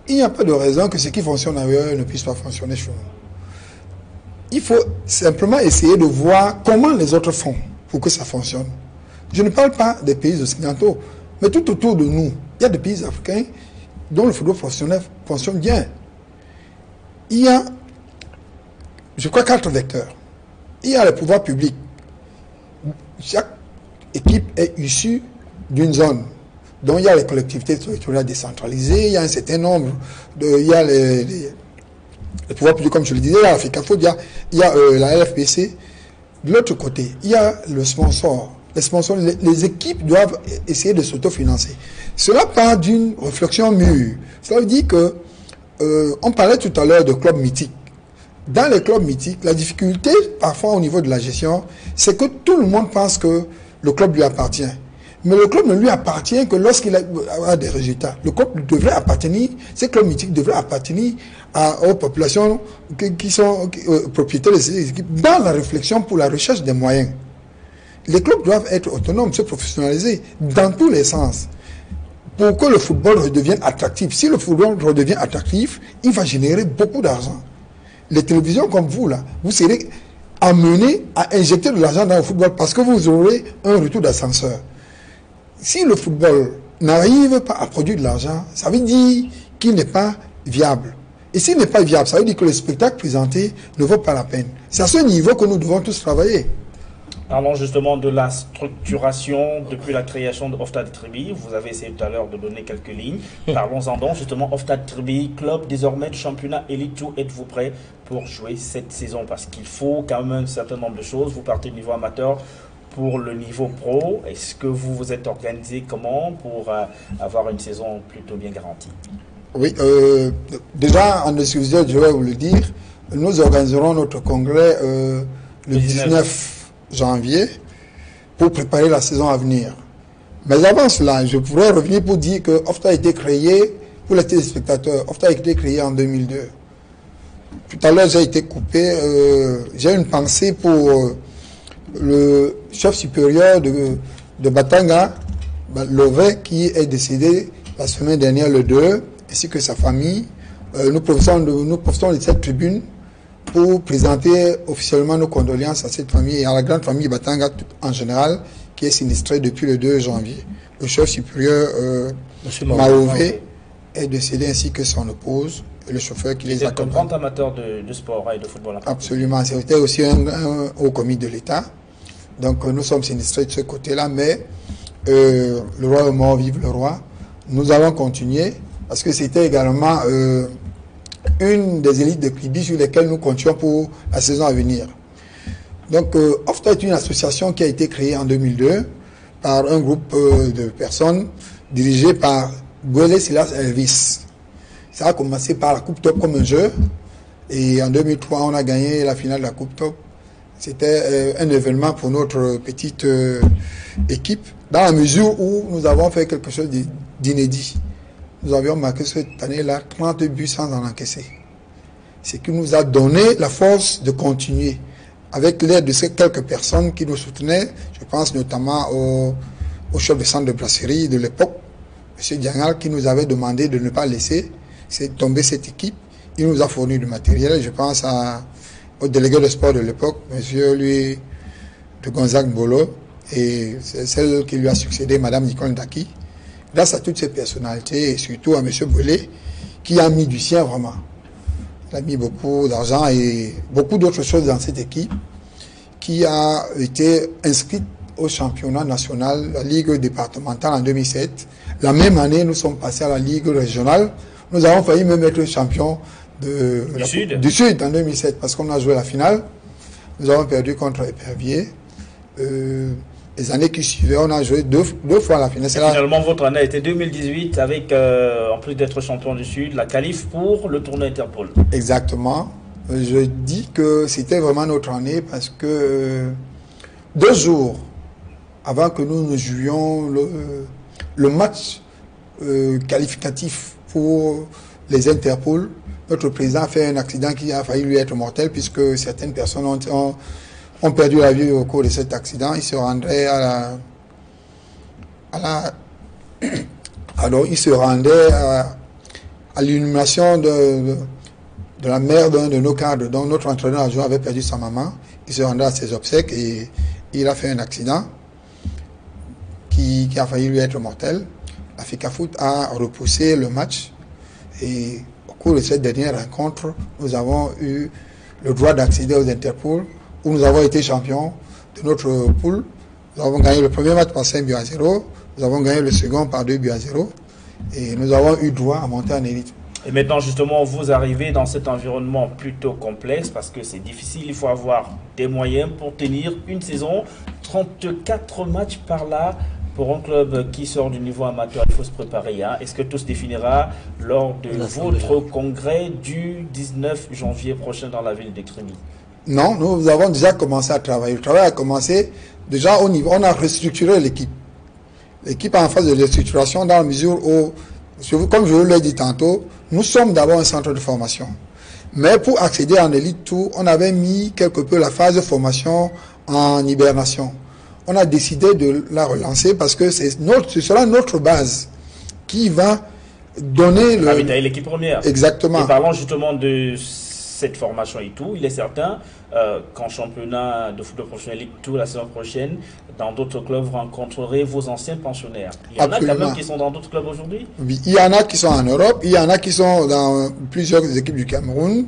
S3: Il n'y a pas de raison que ce qui fonctionne ailleurs ne puisse pas fonctionner chez nous. Il faut simplement essayer de voir comment les autres font pour que ça fonctionne. Je ne parle pas des pays occidentaux, mais tout autour de nous, il y a des pays africains dont le football professionnel fonctionne bien. Il y a, je crois, 4 vecteurs. Il y a le pouvoir public. Chaque équipe est issue d'une zone. Donc il y a les collectivités territoriales décentralisées, il y a un certain nombre il y a les pouvoirs publics, comme je le disais, il y a l'Africa Foot, il y a la LFPC. De l'autre côté, il y a le sponsor. Les sponsors, les équipes doivent essayer de s'autofinancer. Cela part d'une réflexion mûre. Cela veut dire que, on parlait tout à l'heure de clubs mythiques. Dans les clubs mythiques, la difficulté, parfois au niveau de la gestion, c'est que tout le monde pense que le club lui appartient. Mais le club ne lui appartient que lorsqu'il a des résultats. Le club devrait appartenir, ces clubs mythiques devraient appartenir aux populations qui sont propriétaires de ces équipes dans la réflexion pour la recherche des moyens. Les clubs doivent être autonomes, se professionnaliser dans tous les sens pour que le football redevienne attractif. Si le football redevient attractif, il va générer beaucoup d'argent. Les télévisions comme vous, là, vous serez amenés à injecter de l'argent dans le football parce que vous aurez un retour d'ascenseur. Si le football n'arrive pas à produire de l'argent, ça veut dire qu'il n'est pas viable. Et s'il n'est pas viable, ça veut dire que le spectacle présenté ne vaut pas la peine. C'est à ce niveau que nous devons tous travailler.
S1: Parlons justement de la structuration depuis la création de Oftad Tribi. Vous avez essayé tout à l'heure de donner quelques lignes. Parlons-en donc justement. Oftad Tribi, club désormais de championnat Elite 2. Êtes-vous prêt pour jouer cette saison? Parce qu'il faut quand même un certain nombre de choses. Vous partez du niveau amateur pour le niveau pro. Est-ce que vous vous êtes organisé comment pour avoir une saison plutôt bien garantie?
S3: Oui, déjà en exclusivité, je vais vous le dire, nous organiserons notre congrès le 19 janvier pour préparer la saison à venir. Mais avant cela, je pourrais revenir pour dire que OFTA a été créé pour les téléspectateurs. OFTA a été créé en 2002. Tout à l'heure, j'ai été coupé. J'ai une pensée pour le chef supérieur de Batanga, Lové, qui est décédé la semaine dernière, le 2, ainsi que sa famille. Nous profitons de cette tribune pour présenter officiellement nos condoléances à cette famille et à la grande famille Batanga en général, qui est sinistrée depuis le 2 janvier. Le chef supérieur Maové est décédé ainsi que son épouse et le chauffeur qui les accompagne.
S1: C'est un grand amateur de sport et de football.
S3: Absolument, c'était aussi un haut commis de l'État. Donc nous sommes sinistrés de ce côté-là, mais le roi est mort, vive le roi. Nous allons continuer parce que c'était également une des élites de Kribi sur lesquelles nous comptions pour la saison à venir. Donc, OFTA est une association qui a été créée en 2002 par un groupe de personnes dirigé par Gwele Silas Elvis. Ça a commencé par la Coupe Top comme un jeu et en 2003, on a gagné la finale de la Coupe Top. C'était un événement pour notre petite équipe dans la mesure où nous avons fait quelque chose d'inédit. Nous avions marqué cette année-là 30 buts sans en encaisser. Ce qui nous a donné la force de continuer avec l'aide de ces quelques personnes qui nous soutenaient. Je pense notamment au chef de centre de brasserie de l'époque, M. Diangal, qui nous avait demandé de ne pas laisser tomber cette équipe. Il nous a fourni du matériel. Je pense au délégué de sport de l'époque, M. de Gonzague Bolo, et c'est celle qui lui a succédé, Mme Nicole Ndaki. Grâce à toutes ces personnalités et surtout à M. Boulé, qui a mis du sien vraiment. Il a mis beaucoup d'argent et beaucoup d'autres choses dans cette équipe, qui a été inscrite au championnat national, la Ligue départementale en 2007. La même année, nous sommes passés à la Ligue régionale. Nous avons failli même être champions du Sud en 2007, parce qu'on a joué la finale. Nous avons perdu contre Épervier. Les années qui suivaient, on a joué deux fois la finale.
S1: Finalement, votre année a été 2018 avec, en plus d'être champion du Sud, la qualif pour le tournoi Interpol.
S3: Exactement. Je dis que c'était vraiment notre année parce que 2 jours avant que nous jouions le match qualificatif pour les Interpol, notre président a fait un accident qui a failli lui être mortel puisque certaines personnes ont perdu la vie au cours de cet accident. Il se rendait il se rendait à l'inhumation de la mère d'un de nos cadres, dont notre entraîneur adjoint avait perdu sa maman. Il se rendait à ses obsèques et il a fait un accident qui a failli lui être mortel. La FECAFOOT a repoussé le match et au cours de cette dernière rencontre, nous avons eu le droit d'accéder aux Interpol où nous avons été champions de notre poule. Nous avons gagné le premier match par 5-0, nous avons gagné le second par 2-0 et nous avons eu droit à monter en élite.
S1: Et maintenant, justement, vous arrivez dans cet environnement plutôt complexe parce que c'est difficile. Il faut avoir des moyens pour tenir une saison. 34 matchs par là. Pour un club qui sort du niveau amateur, il faut se préparer. Hein. Est-ce que tout se définira lors de votre congrès du 19 janvier prochain dans la ville de Crémy?
S3: Non, nous avons déjà commencé à travailler. Le travail a commencé déjà au niveau. On a restructuré l'équipe. L'équipe est en phase de restructuration dans la mesure où, comme je vous l'ai dit tantôt, nous sommes d'abord un centre de formation. Mais pour accéder en élite tout, on avait mis quelque peu la phase de formation en hibernation. On a décidé de la relancer parce que ce sera notre base qui va donner
S1: ravitailler l'équipe première.
S3: Exactement.
S1: Et parlons justement de cette formation et tout, il est certain qu'en championnat de football professionnel Ligue 2 la saison prochaine, dans d'autres clubs, vous rencontrerez vos anciens pensionnaires. Il y en a quand même qui sont dans d'autres clubs aujourd'hui? Oui,
S3: il y en a qui sont en Europe, il y en a qui sont dans plusieurs équipes du Cameroun.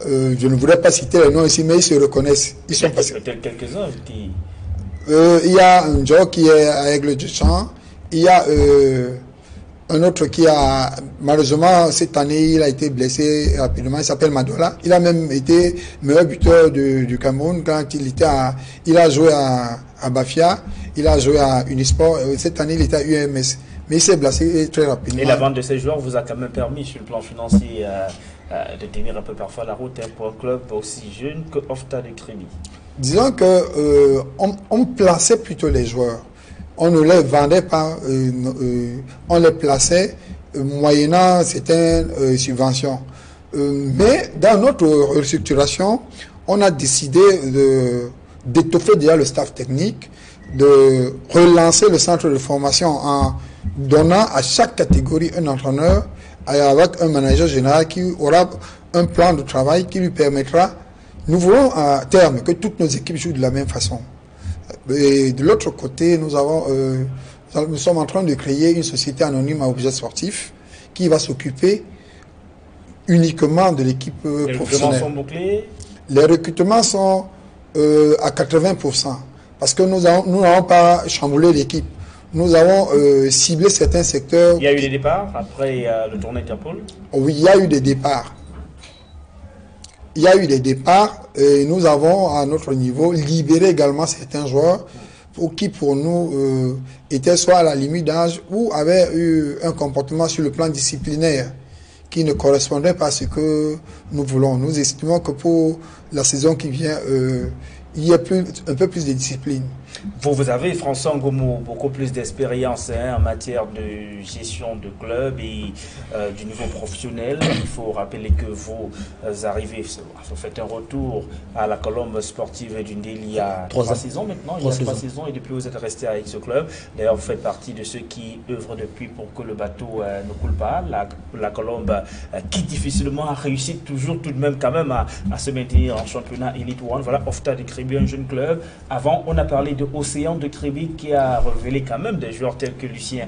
S3: Je ne voudrais pas citer les noms ici, mais ils se reconnaissent. Ils sont passés.
S1: Peut-être quelques-uns qui...
S3: il y a un Joe qui est à Aigle du Champ. Il y a un autre qui a, malheureusement, cette année, il a été blessé rapidement. Il s'appelle Madola. Il a même été meilleur buteur du Cameroun quand il a joué à Bafia. Il a joué à Unisport. Cette année, il était à UMS. Mais il s'est blessé très rapidement.
S1: Et la vente de ces joueurs vous a quand même permis, sur le plan financier, de tenir un peu parfois la route pour un club aussi jeune que Ofta de Crémy.
S3: Disons que on plaçait plutôt les joueurs. On ne les vendait pas, on les plaçait moyennant certaines subventions. Mais dans notre restructuration, on a décidé d'étoffer déjà le staff technique, de relancer le centre de formation en donnant à chaque catégorie un entraîneur avec un manager général qui aura un plan de travail qui lui permettra. Nous voulons à terme que toutes nos équipes jouent de la même façon. Et de l'autre côté, nous sommes en train de créer une société anonyme à objet sportif qui va s'occuper uniquement de l'équipe professionnelle. Les recrutements
S1: sont bouclés?
S3: Les recrutements sont à 80%. Parce que nous n'avons pas chamboulé l'équipe. Nous avons ciblé certains secteurs.
S1: Il y a eu des départs après le tournoi Interpol?
S3: Oui, il y a eu des départs. Il y a eu des départs et nous avons à notre niveau libéré également certains joueurs pour nous étaient soit à la limite d'âge ou avaient eu un comportement sur le plan disciplinaire qui ne correspondait pas à ce que nous voulons. Nous estimons que pour la saison qui vient, il y a un peu plus de discipline.
S1: Vous avez, François Ngomo, beaucoup plus d'expérience en matière de gestion de club et du niveau professionnel. Il faut rappeler que vous arrivez, vous faites un retour à la colombe sportive du Ndéli il y a 3 saisons maintenant. Il y a 3 saisons et depuis vous êtes resté avec ce club. D'ailleurs, vous faites partie de ceux qui œuvrent depuis pour que le bateau ne coule pas. La colombe qui difficilement a réussi toujours tout de même quand même à se maintenir en championnat Elite One. Voilà, Ofta de Crémy, un jeune club. Avant, on a parlé de Océan de Crémy qui a révélé quand même des joueurs tels que Lucien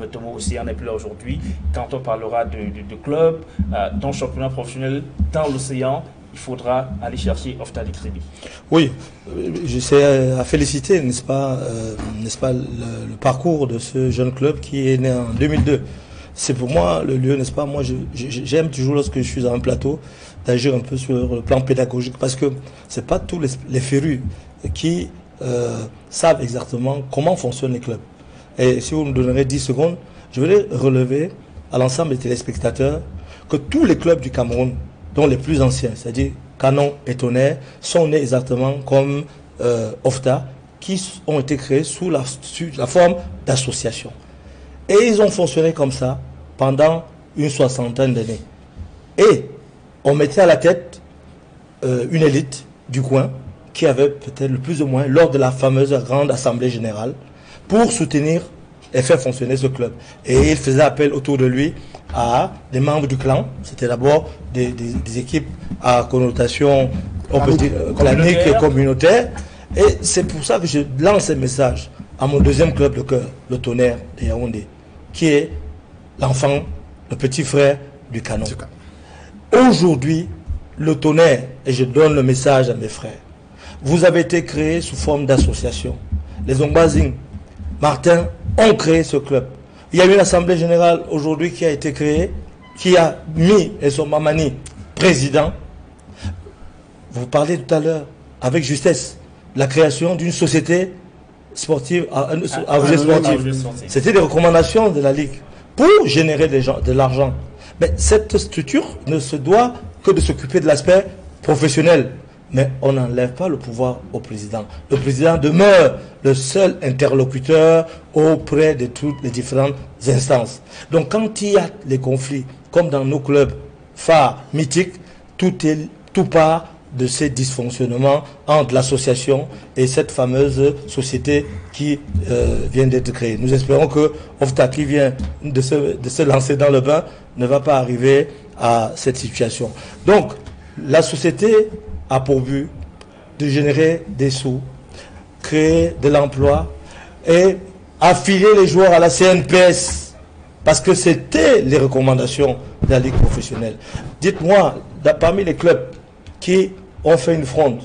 S1: Metombo. Océan n'est plus là aujourd'hui. Quand on parlera de club dans le championnat professionnel, dans l'Océan, il faudra aller chercher Ofta de Crémy.
S2: Oui, je sais à féliciter, n'est-ce pas, le parcours de ce jeune club qui est né en 2002. c'est pour moi le lieu, n'est-ce pas? Moi, j'aime toujours, lorsque je suis à un plateau, d'agir un peu sur le plan pédagogique, parce que c'est pas tous les férus qui savent exactement comment fonctionnent les clubs. Et si vous me donnerez 10 secondes, je voudrais relever à l'ensemble des téléspectateurs que tous les clubs du Cameroun, dont les plus anciens, c'est-à-dire Canon et Tonnerre, sont nés exactement comme OFTA, qui ont été créés sous la forme d'associations. Et ils ont fonctionné comme ça pendant une soixantaine d'années. Et on mettait à la tête une élite du coin qui avait peut-être le plus ou moins lors de la fameuse grande assemblée générale pour soutenir et faire fonctionner ce club. Et il faisait appel autour de lui à des membres du clan. C'était d'abord des équipes à connotation clanique et communautaire. Et c'est pour ça que je lance un message à mon deuxième club de cœur, le Tonnerre de Yaoundé, qui est l'enfant, le petit frère du Canon. Aujourd'hui, le Tonnerre, et je donne le message à mes frères, vous avez été créé sous forme d'association. Les Ongbazing, Martin, ont créé ce club. Il y a eu une assemblée générale aujourd'hui qui a été créée, qui a mis Essom Mamani président. Vous parlez tout à l'heure, avec justesse, la création d'une société sportive à objet sportif. C'était des recommandations de la Ligue pour générer de l'argent. Mais cette structure ne se doit que de s'occuper de l'aspect professionnel. Mais on n'enlève pas le pouvoir au président. Le président demeure le seul interlocuteur auprès de toutes les différentes instances. Donc quand il y a les conflits, comme dans nos clubs phares mythiques, tout part de ces dysfonctionnements entre l'association et cette fameuse société qui vient d'être créée. Nous espérons que OFTA, qui vient de se lancer dans le bain, ne va pas arriver à cette situation. Donc, la société a pour but de générer des sous, créer de l'emploi et affilier les joueurs à la CNPS, parce que c'était les recommandations de la Ligue professionnelle. Dites-moi, parmi les clubs qui ont fait une fronde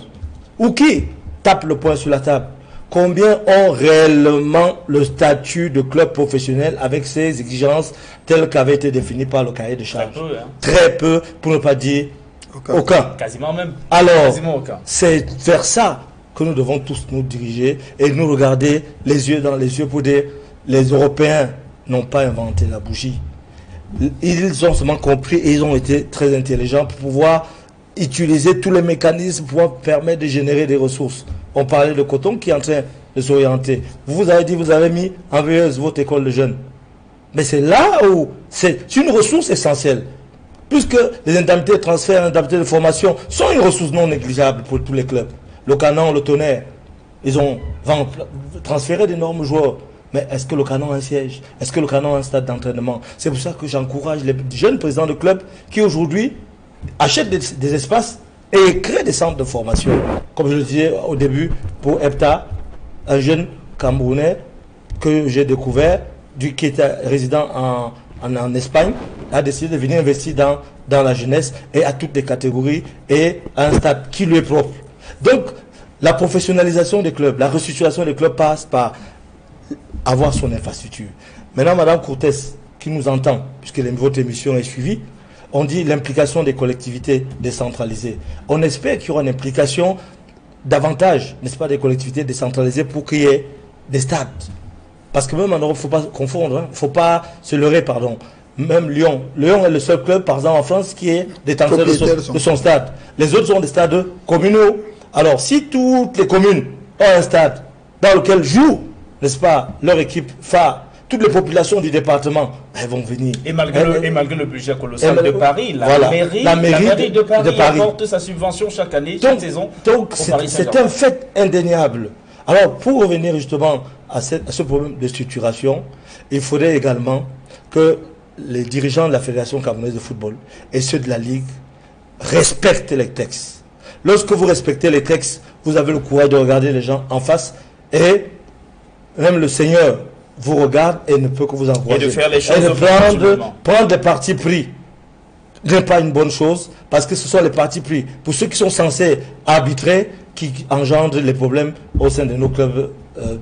S2: ou qui tapent le poing sur la table, combien ont réellement le statut de club professionnel avec ces exigences telles qu'avaient été définies par le cahier de charges?
S1: Très peu, hein.
S2: Très peu, pour ne pas dire aucun.
S1: Quasiment même.
S2: Alors,
S1: Quasiment aucun.
S2: c'est vers ça que nous devons tous nous diriger et nous regarder les yeux dans les yeux pour dire les Européens n'ont pas inventé la bougie. Ils ont seulement compris et ils ont été très intelligents pour pouvoir utiliser tous les mécanismes pour permettre de générer des ressources. On parlait de coton qui est en train de s'orienter. Vous avez dit, vous avez mis en veilleuse votre école de jeunes. Mais c'est là où c'est une ressource essentielle. Puisque les indemnités de transfert, les indemnités de formation sont une ressource non négligeable pour tous les clubs. Le Canon, le Tonnerre, ils ont transféré d'énormes joueurs. Mais est-ce que le Canon a un siège? Est-ce que le Canon a un stade d'entraînement? C'est pour ça que j'encourage les jeunes présidents de clubs qui aujourd'hui achètent des espaces et créent des centres de formation. Comme je le disais au début, pour EPTA, un jeune Camerounais que j'ai découvert, qui était résident en Espagne, a décidé de venir investir dans la jeunesse et à toutes les catégories et à un stade qui lui est propre. Donc, la professionnalisation des clubs, la restructuration des clubs passe par avoir son infrastructure. Maintenant, Madame Cortès, qui nous entend, puisque votre émission est suivie, on dit l'implication des collectivités décentralisées. On espère qu'il y aura une implication davantage, n'est-ce pas, des collectivités décentralisées pour qu'il y ait des stades. Parce que même en Europe, il ne faut pas confondre, il ne faut pas se leurrer, pardon. Même Lyon. Lyon est le seul club, par exemple, en France, qui est détenteur de son stade. Les autres sont des stades communaux. Alors, si toutes les communes ont un stade dans lequel jouent, n'est-ce pas, leur équipe phare, toutes les populations du département, elles vont venir.
S1: Et malgré le budget colossal de Paris, la mairie de Paris apporte sa subvention chaque année, chaque saison.
S2: Donc, c'est un fait indéniable. Alors, pour revenir justement à ce problème de structuration, il faudrait également que les dirigeants de la Fédération camerounaise de football et ceux de la Ligue respectent les textes. Lorsque vous respectez les textes, vous avez le courage de regarder les gens en face et même le Seigneur vous regarde et ne peut que vous encourager.
S1: Et de faire les choses.
S2: Et de prendre des partis pris n'est pas une bonne chose parce que ce sont les partis pris. Pour ceux qui sont censés arbitrer, qui engendrent les problèmes au sein de nos clubs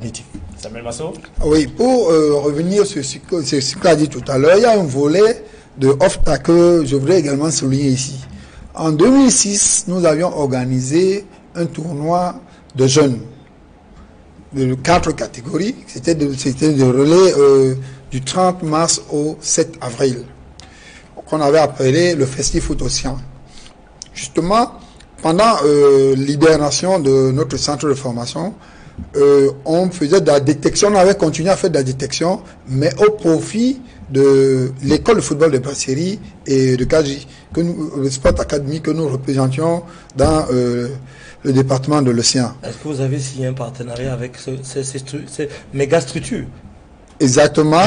S2: mythiques.
S1: Samuel Masso.
S3: Oui, pour revenir sur ce que a dit tout à l'heure, il y a un volet de OFTA que je voudrais également souligner ici. En 2006, nous avions organisé un tournoi de jeunes de 4 catégories. C'était de relais du 30 mars au 7 avril, qu'on avait appelé le Festi Foot Océan. Justement, pendant l'hibernation de notre centre de formation, on faisait de la détection, on avait continué à faire de la détection, mais au profit de l'école de football de Brasserie et de Kaji, le Sport Academy que nous représentions dans le département de l'Océan.
S2: Est-ce que vous avez signé un partenariat avec ces méga structures?
S3: Exactement.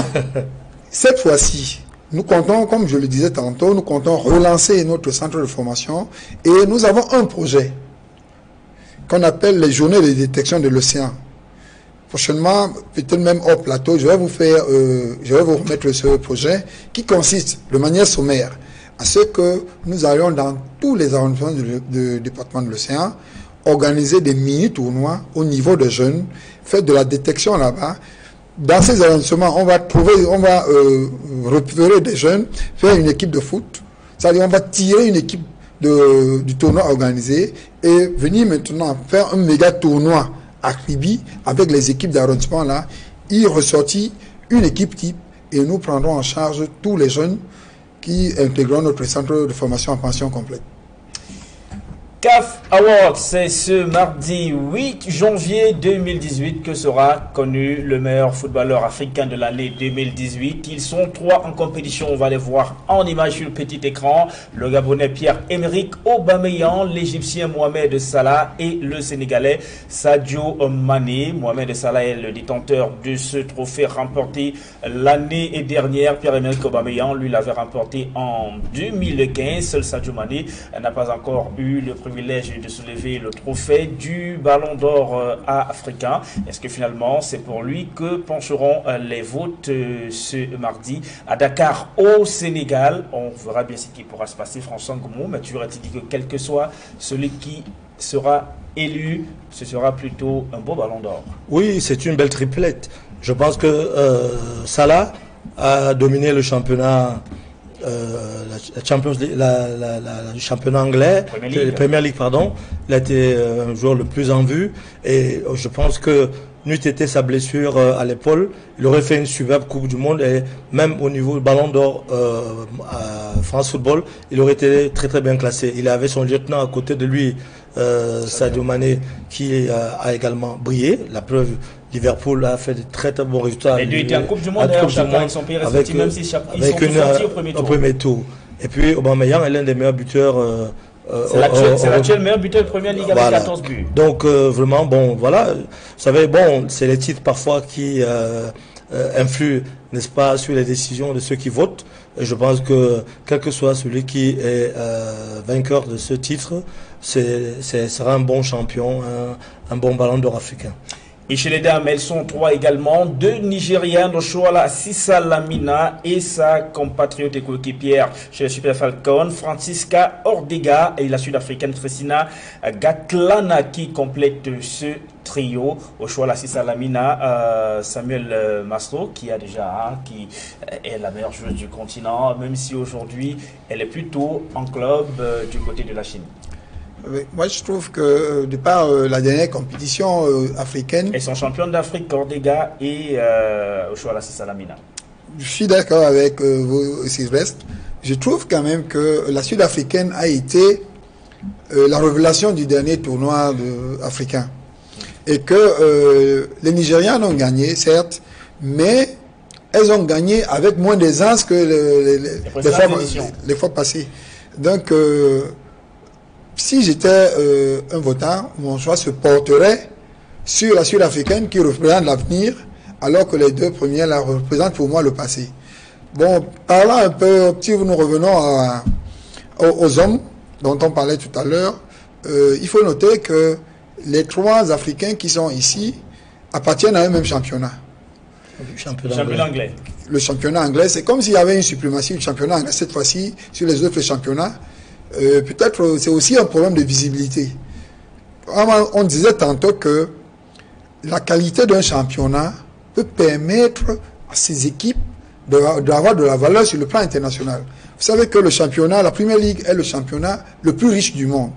S3: Cette fois-ci, nous comptons, comme je le disais tantôt, nous comptons relancer notre centre de formation et nous avons un projet qu'on appelle les journées de détection de l'océan. Prochainement, peut-être même hors plateau, je vais vous remettre ce projet qui consiste de manière sommaire à ce que nous allions dans tous les arrondissements du département de l'océan organiser des mini-tournois au niveau des jeunes, faire de la détection là-bas. Dans ces arrondissements, on va repérer des jeunes, faire une équipe de foot, c'est-à-dire on va tirer une équipe du tournoi organisé et venir maintenant faire un méga tournoi à Kribi avec les équipes d'arrondissement là, y ressortit une équipe type et nous prendrons en charge tous les jeunes qui intégreront notre centre de formation en pension complète.
S1: CAF Awards, c'est ce mardi 8 janvier 2018 que sera connu le meilleur footballeur africain de l'année 2018. Ils sont 3 en compétition, on va les voir en image sur le petit écran. Le Gabonais Pierre-Emerick Aubameyang, l'Égyptien Mohamed Salah et le Sénégalais Sadio Mané. Mohamed Salah est le détenteur de ce trophée remporté l'année dernière. Pierre-Emerick Aubameyang, lui, l'avait remporté en 2015. Seul Sadio Mané n'a pas encore eu le privilège de soulever le trophée du Ballon d'Or africain. Est-ce que finalement c'est pour lui que pencheront les votes ce mardi à Dakar au Sénégal? On verra bien ce qui pourra se passer. François Ngoumou, mais tu aurais dit que quel que soit celui qui sera élu, ce sera plutôt un beau Ballon d'Or.
S2: Oui, c'est une belle triplette. Je pense que Salah a dominé le championnat le championnat anglais, la Premier League, pardon. Il a été un joueur le plus en vue et je pense que n'eût été sa blessure à l'épaule, il aurait fait une superbe Coupe du Monde et même au niveau du Ballon d'Or à France Football, il aurait été très très bien classé. Il avait son lieutenant à côté de lui, Sadio Mané, qui a également brillé. La preuve, Liverpool a fait de très très bons résultats.
S1: Les deux étaient en Coupe du Monde, d'ailleurs, chacun avec son pays respectif, même si ils sont sortis au premier tour.
S2: Et puis Aubameyang est l'un des meilleurs buteurs.
S1: C'est l'actuel meilleur buteur de Première Ligue avec 14 buts.
S2: Donc vraiment, bon, voilà. Vous savez, bon, c'est les titres parfois qui influent, n'est-ce pas, sur les décisions de ceux qui votent. Et je pense que quel que soit celui qui est vainqueur de ce titre, sera un bon champion, un bon Ballon d'Or africain.
S1: Et chez les dames, elles sont 3 également. 2 Nigériennes, Oshoala Sissa Lamina et sa compatriote et coéquipière chez les Super Falcons, Francisca Ordega et la Sud-Africaine Tresina Gatlana qui complète ce trio. Oshoala Sissa Lamina, Samuel Mastro qui qui est la meilleure joueuse du continent, même si aujourd'hui elle est plutôt en club du côté de la Chine.
S3: Moi, je trouve que, de par la dernière compétition africaine...
S1: Elles sont championnes d'Afrique, Ordega et Oshoala Sissa Lamina.
S3: Je suis d'accord avec vous, Sylvestre. Je trouve quand même que la Sud-Africaine a été la révélation du dernier tournoi africain. Et que les Nigérians ont gagné, certes, mais elles ont gagné avec moins d'aisance que les fois passées. Donc... si j'étais un votant, mon choix se porterait sur la Sud-Africaine qui représente l'avenir, alors que les 2 premières la représentent pour moi le passé. Bon, parlant un peu, si nous revenons aux hommes dont on parlait tout à l'heure, il faut noter que les 3 Africains qui sont ici appartiennent à un même championnat.
S1: Le championnat anglais.
S3: Le championnat anglais, c'est comme s'il y avait une suprématie du championnat anglais cette fois-ci sur les autres championnats. Peut-être c'est aussi un problème de visibilité. On disait tantôt que la qualité d'un championnat peut permettre à ces équipes d'avoir de la valeur sur le plan international. Vous savez que le championnat, la Première Ligue est le championnat le plus riche du monde.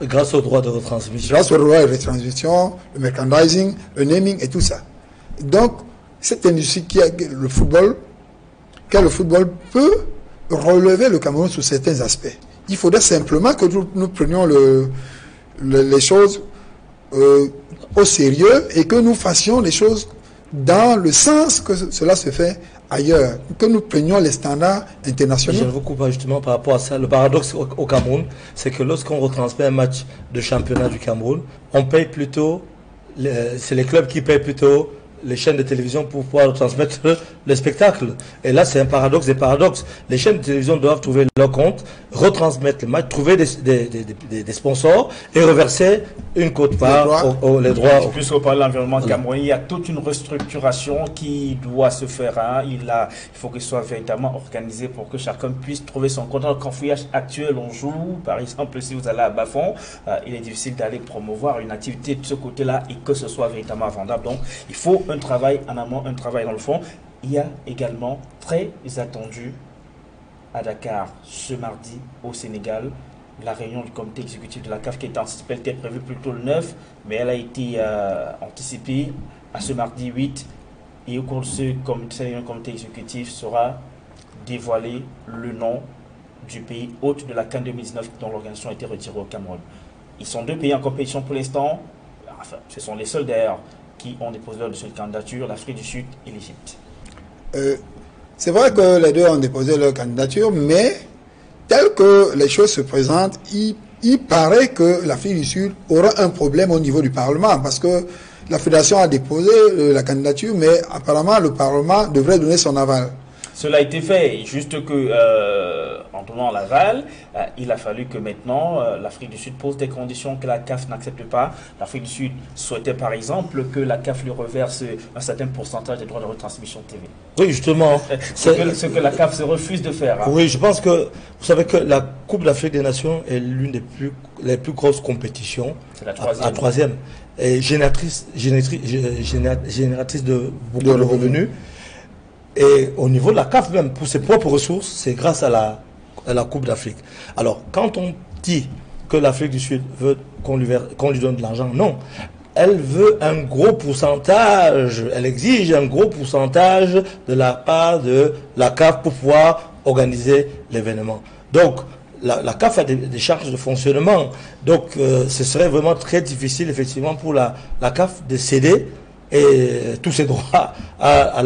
S2: Grâce aux droits de retransmission.
S3: Grâce aux droits de retransmission, le merchandising, le naming et tout ça. Donc, cette industrie qui est le football peut relever le Cameroun sous certains aspects. Il faudrait simplement que nous prenions les choses au sérieux et que nous fassions les choses dans le sens que cela se fait ailleurs, que nous prenions les standards internationaux.
S2: Je ne vous coupe pas justement par rapport à ça. Le paradoxe au Cameroun, c'est que lorsqu'on retransmet un match de championnat du Cameroun, on paye plutôt, c'est les clubs qui payent plutôt les chaînes de télévision pour pouvoir retransmettre le spectacle. Et là, c'est un paradoxe des paradoxes. Les chaînes de télévision doivent trouver leur compte, retransmettre le match, trouver des sponsors et reverser une quote-part les droits.
S1: Puisqu'on parle de l'environnement camerounais, il y a toute une restructuration qui doit se faire. Hein. Il faut qu'il soit véritablement organisé pour que chacun puisse trouver son compte. Dans le cafouillage actuel, on joue. Par exemple, si vous allez à Bafon, il est difficile d'aller promouvoir une activité de ce côté-là et que ce soit véritablement vendable. Donc, il faut un travail en amont, un travail dans le fond. Il y a également très attendu à Dakar ce mardi au Sénégal la réunion du comité exécutif de la CAF qui était anticipée, elle était prévue plutôt le 9, mais elle a été anticipée à ce mardi 8 et au cours de ce comité exécutif sera dévoilé le nom du pays hôte de la CAN 2019 dont l'organisation a été retirée au Cameroun. Ils sont deux pays en compétition pour l'instant, enfin, ce sont les seuls d'ailleurs qui ont déposé leur dossier de candidature, l'Afrique du Sud et l'Égypte.
S3: C'est vrai que les deux ont déposé leur candidature, mais tel que les choses se présentent, il paraît que l'Afrique du Sud aura un problème au niveau du Parlement, parce que la Fédération a déposé la candidature, mais apparemment le Parlement devrait donner son aval.
S1: Cela a été fait, juste que en donnant l'aval, il a fallu que maintenant l'Afrique du Sud pose des conditions que la CAF n'accepte pas. L'Afrique du Sud souhaitait par exemple que la CAF lui reverse un certain pourcentage des droits de retransmission TV.
S2: Oui, justement.
S1: Ce que la CAF se refuse de faire. Hein.
S2: Oui, je pense que vous savez que la Coupe d'Afrique des Nations est l'une des plus grosses compétitions.
S1: C'est la troisième.
S2: La troisième. Et génératrice de beaucoup de revenus. Et au niveau de la CAF même, pour ses propres ressources, c'est grâce à la Coupe d'Afrique. Alors, quand on dit que l'Afrique du Sud veut qu'on lui donne de l'argent, non. Elle veut un gros pourcentage, elle exige un gros pourcentage de la part de la CAF pour pouvoir organiser l'événement. Donc, la CAF a des charges de fonctionnement. Donc, ce serait vraiment très difficile, effectivement, pour la CAF de céder et tous ses droits à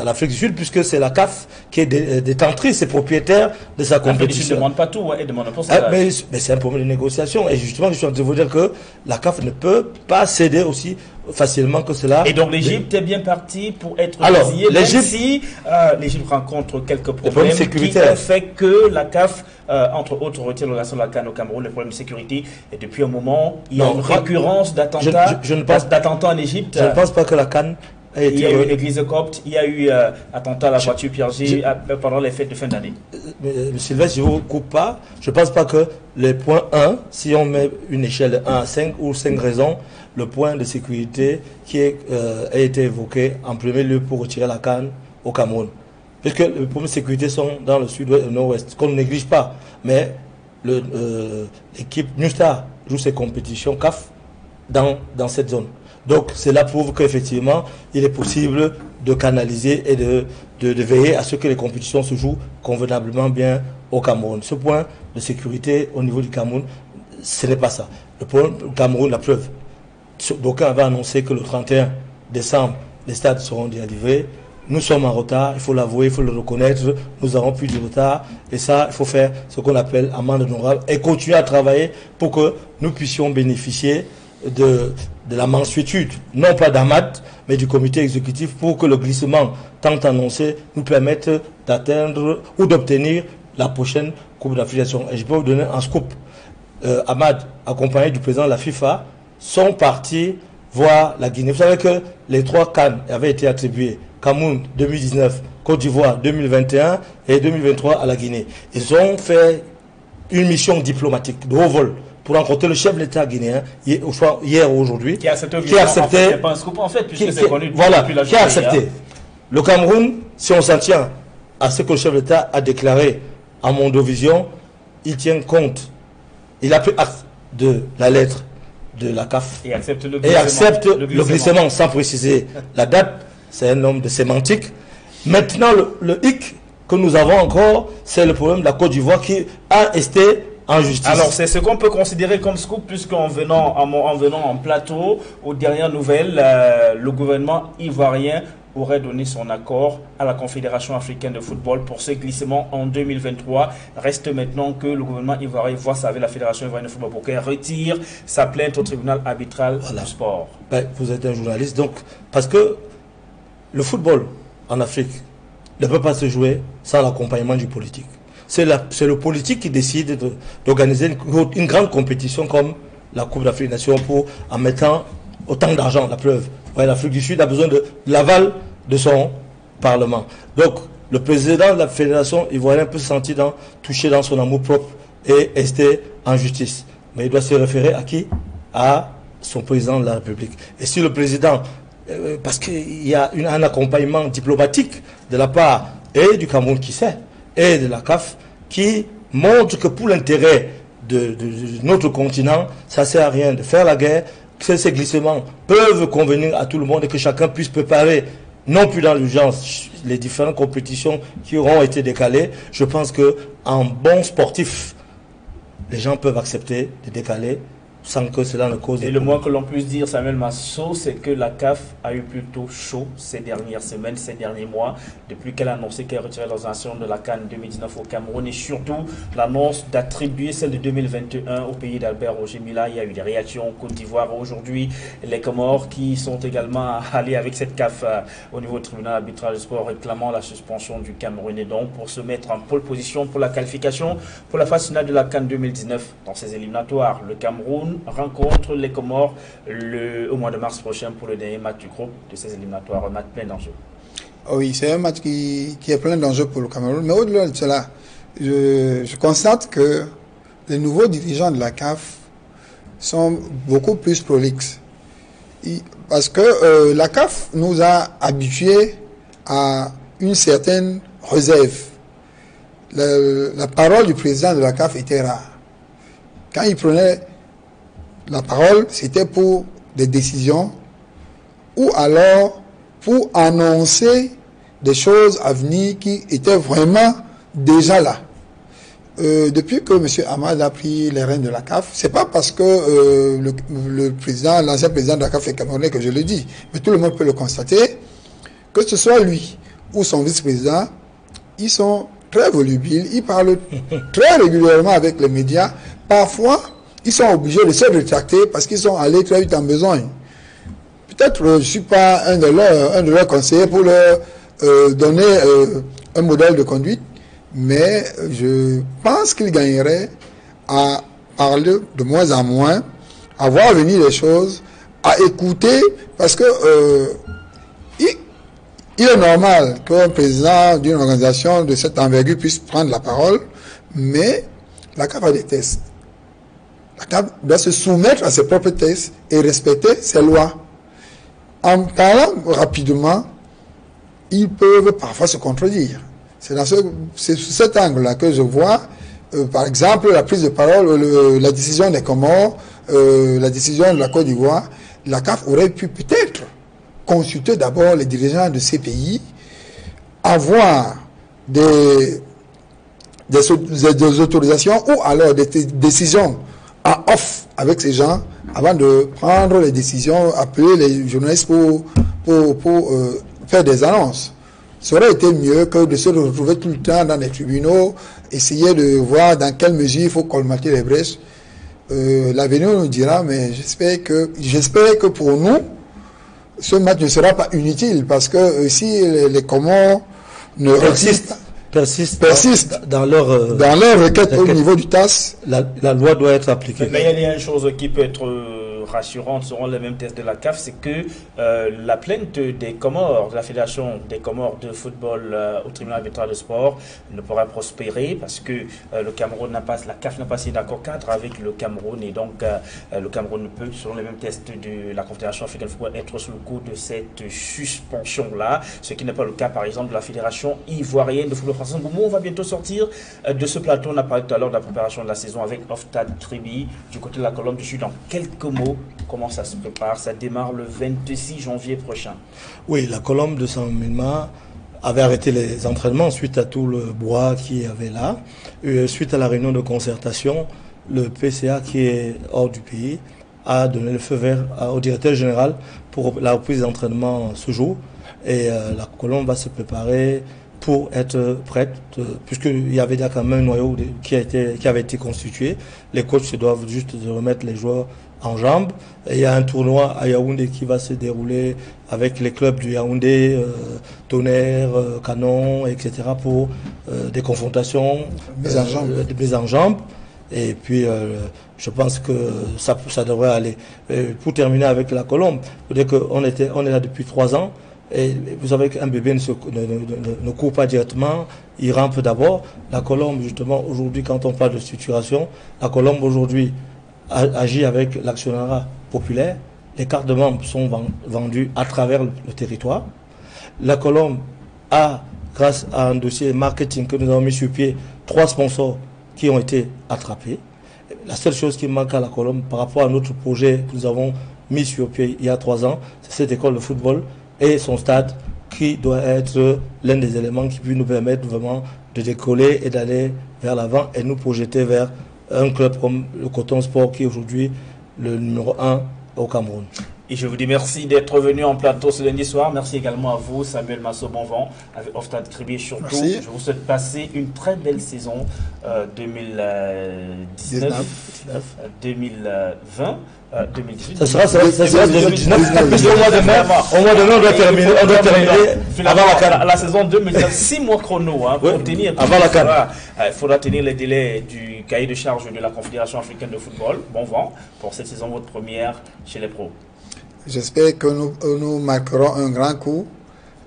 S2: l'Afrique du Sud, puisque c'est la CAF qui est détentrice et propriétaire de sa compétition.
S1: Elle ne demande pas tout, elle demande un pourcentage.
S2: Mais c'est un problème de négociation. Et justement, je suis en train de vous dire que la CAF ne peut pas céder aussi facilement que cela.
S1: Et donc l'Égypte est bien partie pour être résiliée, même si l'Égypte rencontre quelques problèmes qui ont fait que la CAF, entre autres, retire l'organisation de la CAN au Cameroun, les problèmes de sécurité. Et depuis un moment, il y a une récurrence d'attentats en Égypte.
S2: Je ne pense pas que la CAN a été...
S1: Il y a eu l'église copte, il y a eu attentat à la voiture Piaget pendant les fêtes de fin d'année.
S2: Sylvestre, je ne vous coupe pas. Je ne pense pas que les points 1, si on met une échelle de 1 à 5 ou 5 raisons, le point de sécurité qui a été évoqué en premier lieu pour retirer la CAN au Cameroun. Puisque les problèmes de sécurité sont dans le sud-ouest et le nord-ouest, qu'on ne néglige pas. Mais l'équipe New Star joue ses compétitions CAF dans cette zone. Donc cela prouve qu'effectivement, il est possible de canaliser et de veiller à ce que les compétitions se jouent convenablement bien au Cameroun. Ce point de sécurité au niveau du Cameroun, ce n'est pas ça. Le problème du Cameroun, la preuve. D'aucuns avaient annoncé que le 31 décembre, les stades seront déjà livrés. Nous sommes en retard, il faut l'avouer, il faut le reconnaître. Nous avons plus de retard. Et ça, il faut faire ce qu'on appelle amende honorable et continuer à travailler pour que nous puissions bénéficier de la mansuétude, non pas d'Amad, mais du comité exécutif pour que le glissement tant annoncé nous permette d'atteindre ou d'obtenir la prochaine Coupe d'Afrique. Et je peux vous donner un scoop. Amad, accompagné du président de la FIFA, sont partis voir la Guinée. Vous savez que les 3 CAN avaient été attribués. Cameroun 2019, Côte d'Ivoire 2021 et 2023 à la Guinée. Ils ont fait une mission diplomatique de haut vol pour rencontrer le chef de l'État guinéen, hier ou aujourd'hui,
S1: qui a accepté,
S2: c'est
S1: pas un scoop en fait, puisque c'est connu
S2: voilà,
S1: depuis la
S2: qui a accepté. Le Cameroun, si on s'en tient à ce que le chef de l'État a déclaré à Mondovision, il tient compte, il a pris acte de la lettre de la CAF
S1: et accepte
S2: le glissement sans préciser la date. C'est un homme de sémantique. Maintenant, le hic que nous avons encore, c'est le problème de la Côte d'Ivoire qui a resté en justice.
S1: Alors, c'est ce qu'on peut considérer comme scoop, puisqu'en venant en plateau, aux dernières nouvelles, le gouvernement ivoirien aurait donné son accord à la Confédération africaine de football pour ce glissement en 2023. Reste maintenant que le gouvernement ivoirien voit ça avec la Fédération ivoirienne de football pour qu'elle retire sa plainte au tribunal arbitral du sport.
S2: Ben, vous êtes un journaliste, donc, parce que le football en Afrique ne peut pas se jouer sans l'accompagnement du politique. C'est le politique qui décide d'organiser une grande compétition comme la Coupe d'Afrique des Nations en mettant autant d'argent, la preuve. Ouais, l'Afrique du Sud a besoin de l'aval de son Parlement. Donc, le président de la Fédération ivoirienne peut se sentir touché dans son amour propre et rester en justice. Mais il doit se référer à qui? À son président de la République. Et si le président, parce qu'il y a un accompagnement diplomatique de la part et du Cameroun qui sait, et de la CAF, qui montre que pour l'intérêt de notre continent, ça ne sert à rien de faire la guerre, que ces glissements peuvent convenir à tout le monde et que chacun puisse préparer, non plus dans l'urgence, les différentes compétitions qui auront été décalées. Je pense qu'en bon sportif, les gens peuvent accepter de décaler sans que cela ne cause...
S1: Et le moins que l'on puisse dire, Samuel Masso, c'est que la CAF a eu plutôt chaud ces dernières semaines, ces derniers mois, depuis qu'elle a annoncé qu'elle retirait l'organisation de la CAN 2019 au Cameroun et surtout l'annonce d'attribuer celle de 2021 au pays d'Albert Roger Mila. Il y a eu des réactions en Côte d'Ivoire aujourd'hui, les Comores qui sont également allés avec cette CAF au niveau du tribunal arbitral du sport réclamant la suspension du Cameroun et donc pour se mettre en pole position pour la qualification pour la phase finale de la CAN 2019. Dans ces éliminatoires, le Cameroun rencontre les Comores au mois de mars prochain pour le dernier match du groupe de ces éliminatoires, un match plein d'enjeux.
S3: Oui, c'est un match qui est plein d'enjeux pour le Cameroun. Mais au-delà de cela, je constate que les nouveaux dirigeants de la CAF sont beaucoup plus prolixes. Parce que la CAF nous a habitués à une certaine réserve. La parole du président de la CAF était rare. Quand il prenait la parole, c'était pour des décisions ou alors pour annoncer des choses à venir qui étaient vraiment déjà là. Depuis que M. Ahmad a pris les rênes de la CAF, c'est pas parce que l'ancien président de la CAF est camerounais que je le dis, mais tout le monde peut le constater, que ce soit lui ou son vice-président, ils sont très volubiles, ils parlent très régulièrement avec les médias. Parfois, ils sont obligés de se rétracter parce qu'ils sont allés très vite en besogne. Peut-être je ne suis pas un de leurs conseillers pour leur donner un modèle de conduite, mais je pense qu'ils gagneraient à parler de moins en moins, à voir venir les choses, à écouter, parce que il est normal qu'un président d'une organisation de cette envergure puisse prendre la parole, mais la CAF a des tests. La CAF doit se soumettre à ses propres tests et respecter ses lois. En parlant rapidement, ils peuvent parfois se contredire. C'est sous cet angle-là que je vois, par exemple, la prise de parole, la décision des Comores, la décision de la Côte d'Ivoire. La CAF aurait pu peut-être consulter d'abord les dirigeants de ces pays, avoir des autorisations ou alors des décisions en off avec ces gens avant de prendre les décisions, appeler les journalistes pour faire des annonces. Ça aurait été mieux que de se retrouver tout le temps dans les tribunaux, essayer de voir dans quelle mesure il faut colmater les brèches. L'avenir nous dira, mais j'espère que pour nous, ce match ne sera pas inutile, parce que si les Comores ne persistent dans leur requête au niveau du TAS,
S2: la loi doit être appliquée.
S1: Mais il y a une chose qui peut être rassurante seront les mêmes tests de la CAF, c'est que la plainte des Comores, de la Fédération des Comores de football au tribunal arbitral de sport ne pourra prospérer parce que le Cameroun n'a pas, la CAF n'a pas signé d'accord cadre avec le Cameroun et donc le Cameroun ne peut, selon les mêmes tests de la Confédération africaine de football, être sous le coup de cette suspension-là, ce qui n'est pas le cas par exemple de la Fédération ivoirienne de football français. On va bientôt sortir de ce plateau. On a parlé tout à l'heure de la préparation de la saison avec Oftad Tribi du côté de la Colombe du Sud. En quelques mots, comment ça se prépare? Ça démarre le 26 janvier prochain.
S2: Oui, la Colombe de Saint-Milma avait arrêté les entraînements suite à tout le bois qu'il y avait là. Suite à la réunion de concertation, le PCA qui est hors du pays a donné le feu vert au directeur général pour la reprise d'entraînement ce jour. Et la Colombe va se préparer pour être prête, puisqu'il y avait déjà quand même un noyau qui avait été constitué. Les coachs se doivent juste remettre les joueurs en jambes. Et il y a un tournoi à Yaoundé qui va se dérouler avec les clubs du Yaoundé, Tonnerre, Canon, etc. pour des confrontations, des mises en jambes. Et puis, je pense que ça devrait aller. Pour terminer avec la Colombe, dès qu'on est là depuis 3 ans, et vous savez qu'un bébé ne court pas directement, il rampe d'abord. La Colombe, justement, aujourd'hui, quand on parle de structuration, la Colombe, aujourd'hui, agit avec l'actionnariat populaire. Les cartes de membres sont vendues à travers le territoire. La Colombe a, grâce à un dossier marketing que nous avons mis sur pied, 3 sponsors qui ont été attrapés. La seule chose qui manque à la Colombe par rapport à notre projet que nous avons mis sur pied il y a 3 ans, c'est cette école de football et son stade qui doit être l'un des éléments qui peut nous permettre vraiment de décoller et d'aller vers l'avant et nous projeter vers un club comme le Coton Sport qui est aujourd'hui le numéro 1 au Cameroun.
S1: Et je vous dis merci d'être venu en plateau ce lundi soir. Merci également à vous, Samuel Masso-Bonvent, avec Oftad Tribi. Surtout, merci. Je vous souhaite passer une très belle saison 2019, 2020. 2018.
S2: Ça sera 2019. Plus au mois de mai, on doit terminer
S1: avant la saison 2019. 6 mois chrono pour tenir.
S2: Avant la CAN.
S1: Il faudra tenir les délais du cahier de charge de la Confédération africaine de football. Bon vent pour cette saison, votre première chez les pros.
S3: J'espère que nous marquerons un grand coup.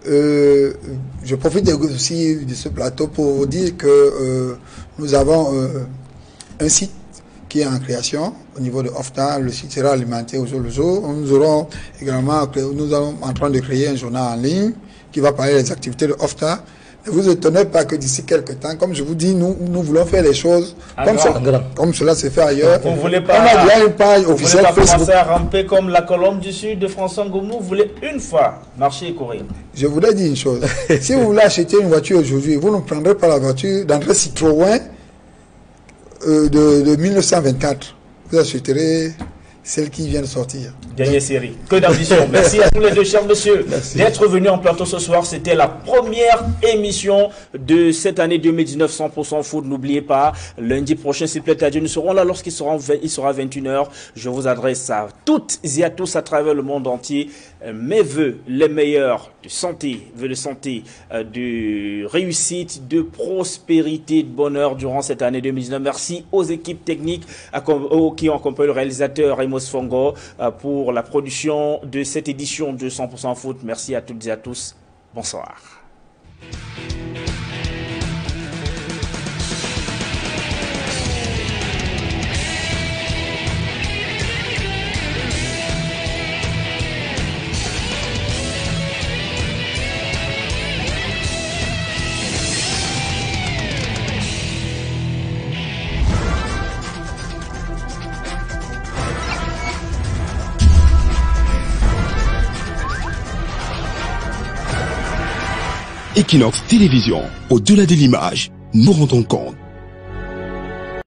S3: Je profite aussi de ce plateau pour vous dire que nous avons un site qui est en création au niveau de OFTA. Le site sera alimenté au jour le jour. Nous allons en train de créer un journal en ligne qui va parler des activités de OFTA. Ne vous étonnez pas que d'ici quelques temps, comme je vous dis, nous voulons faire les choses comme cela se fait ailleurs.
S1: Vous voulez pas,
S3: on a déjà une page officielle
S1: Facebook. Commencer à ramper comme la Colombe du Sud de François Ngomou. Vous voulez une fois marcher et courir.
S3: Je voudrais dire une chose. Si vous voulez acheter une voiture aujourd'hui, vous ne prendrez pas la voiture d'André Citroën de 1924. Vous achèterez celle qui vient de sortir.
S1: Dernière série. Que d'ambition. Merci à tous les deux, chers messieurs, d'être venus en plateau ce soir. C'était la première émission de cette année 2019 100% foot. N'oubliez pas, lundi prochain, s'il plaît à Dieu, nous serons là lorsqu'il sera 21h. Je vous adresse à toutes et à tous à travers le monde entier mes voeux les meilleurs de santé, voeux de santé, de réussite, de prospérité, de bonheur durant cette année 2019. Merci aux équipes techniques qui ont accompagné le réalisateur Amos Fongo pour la production de cette édition de 100% foot. Merci à toutes et à tous. Bonsoir.
S18: Equinox Télévision, au-delà de l'image, nous rendons compte.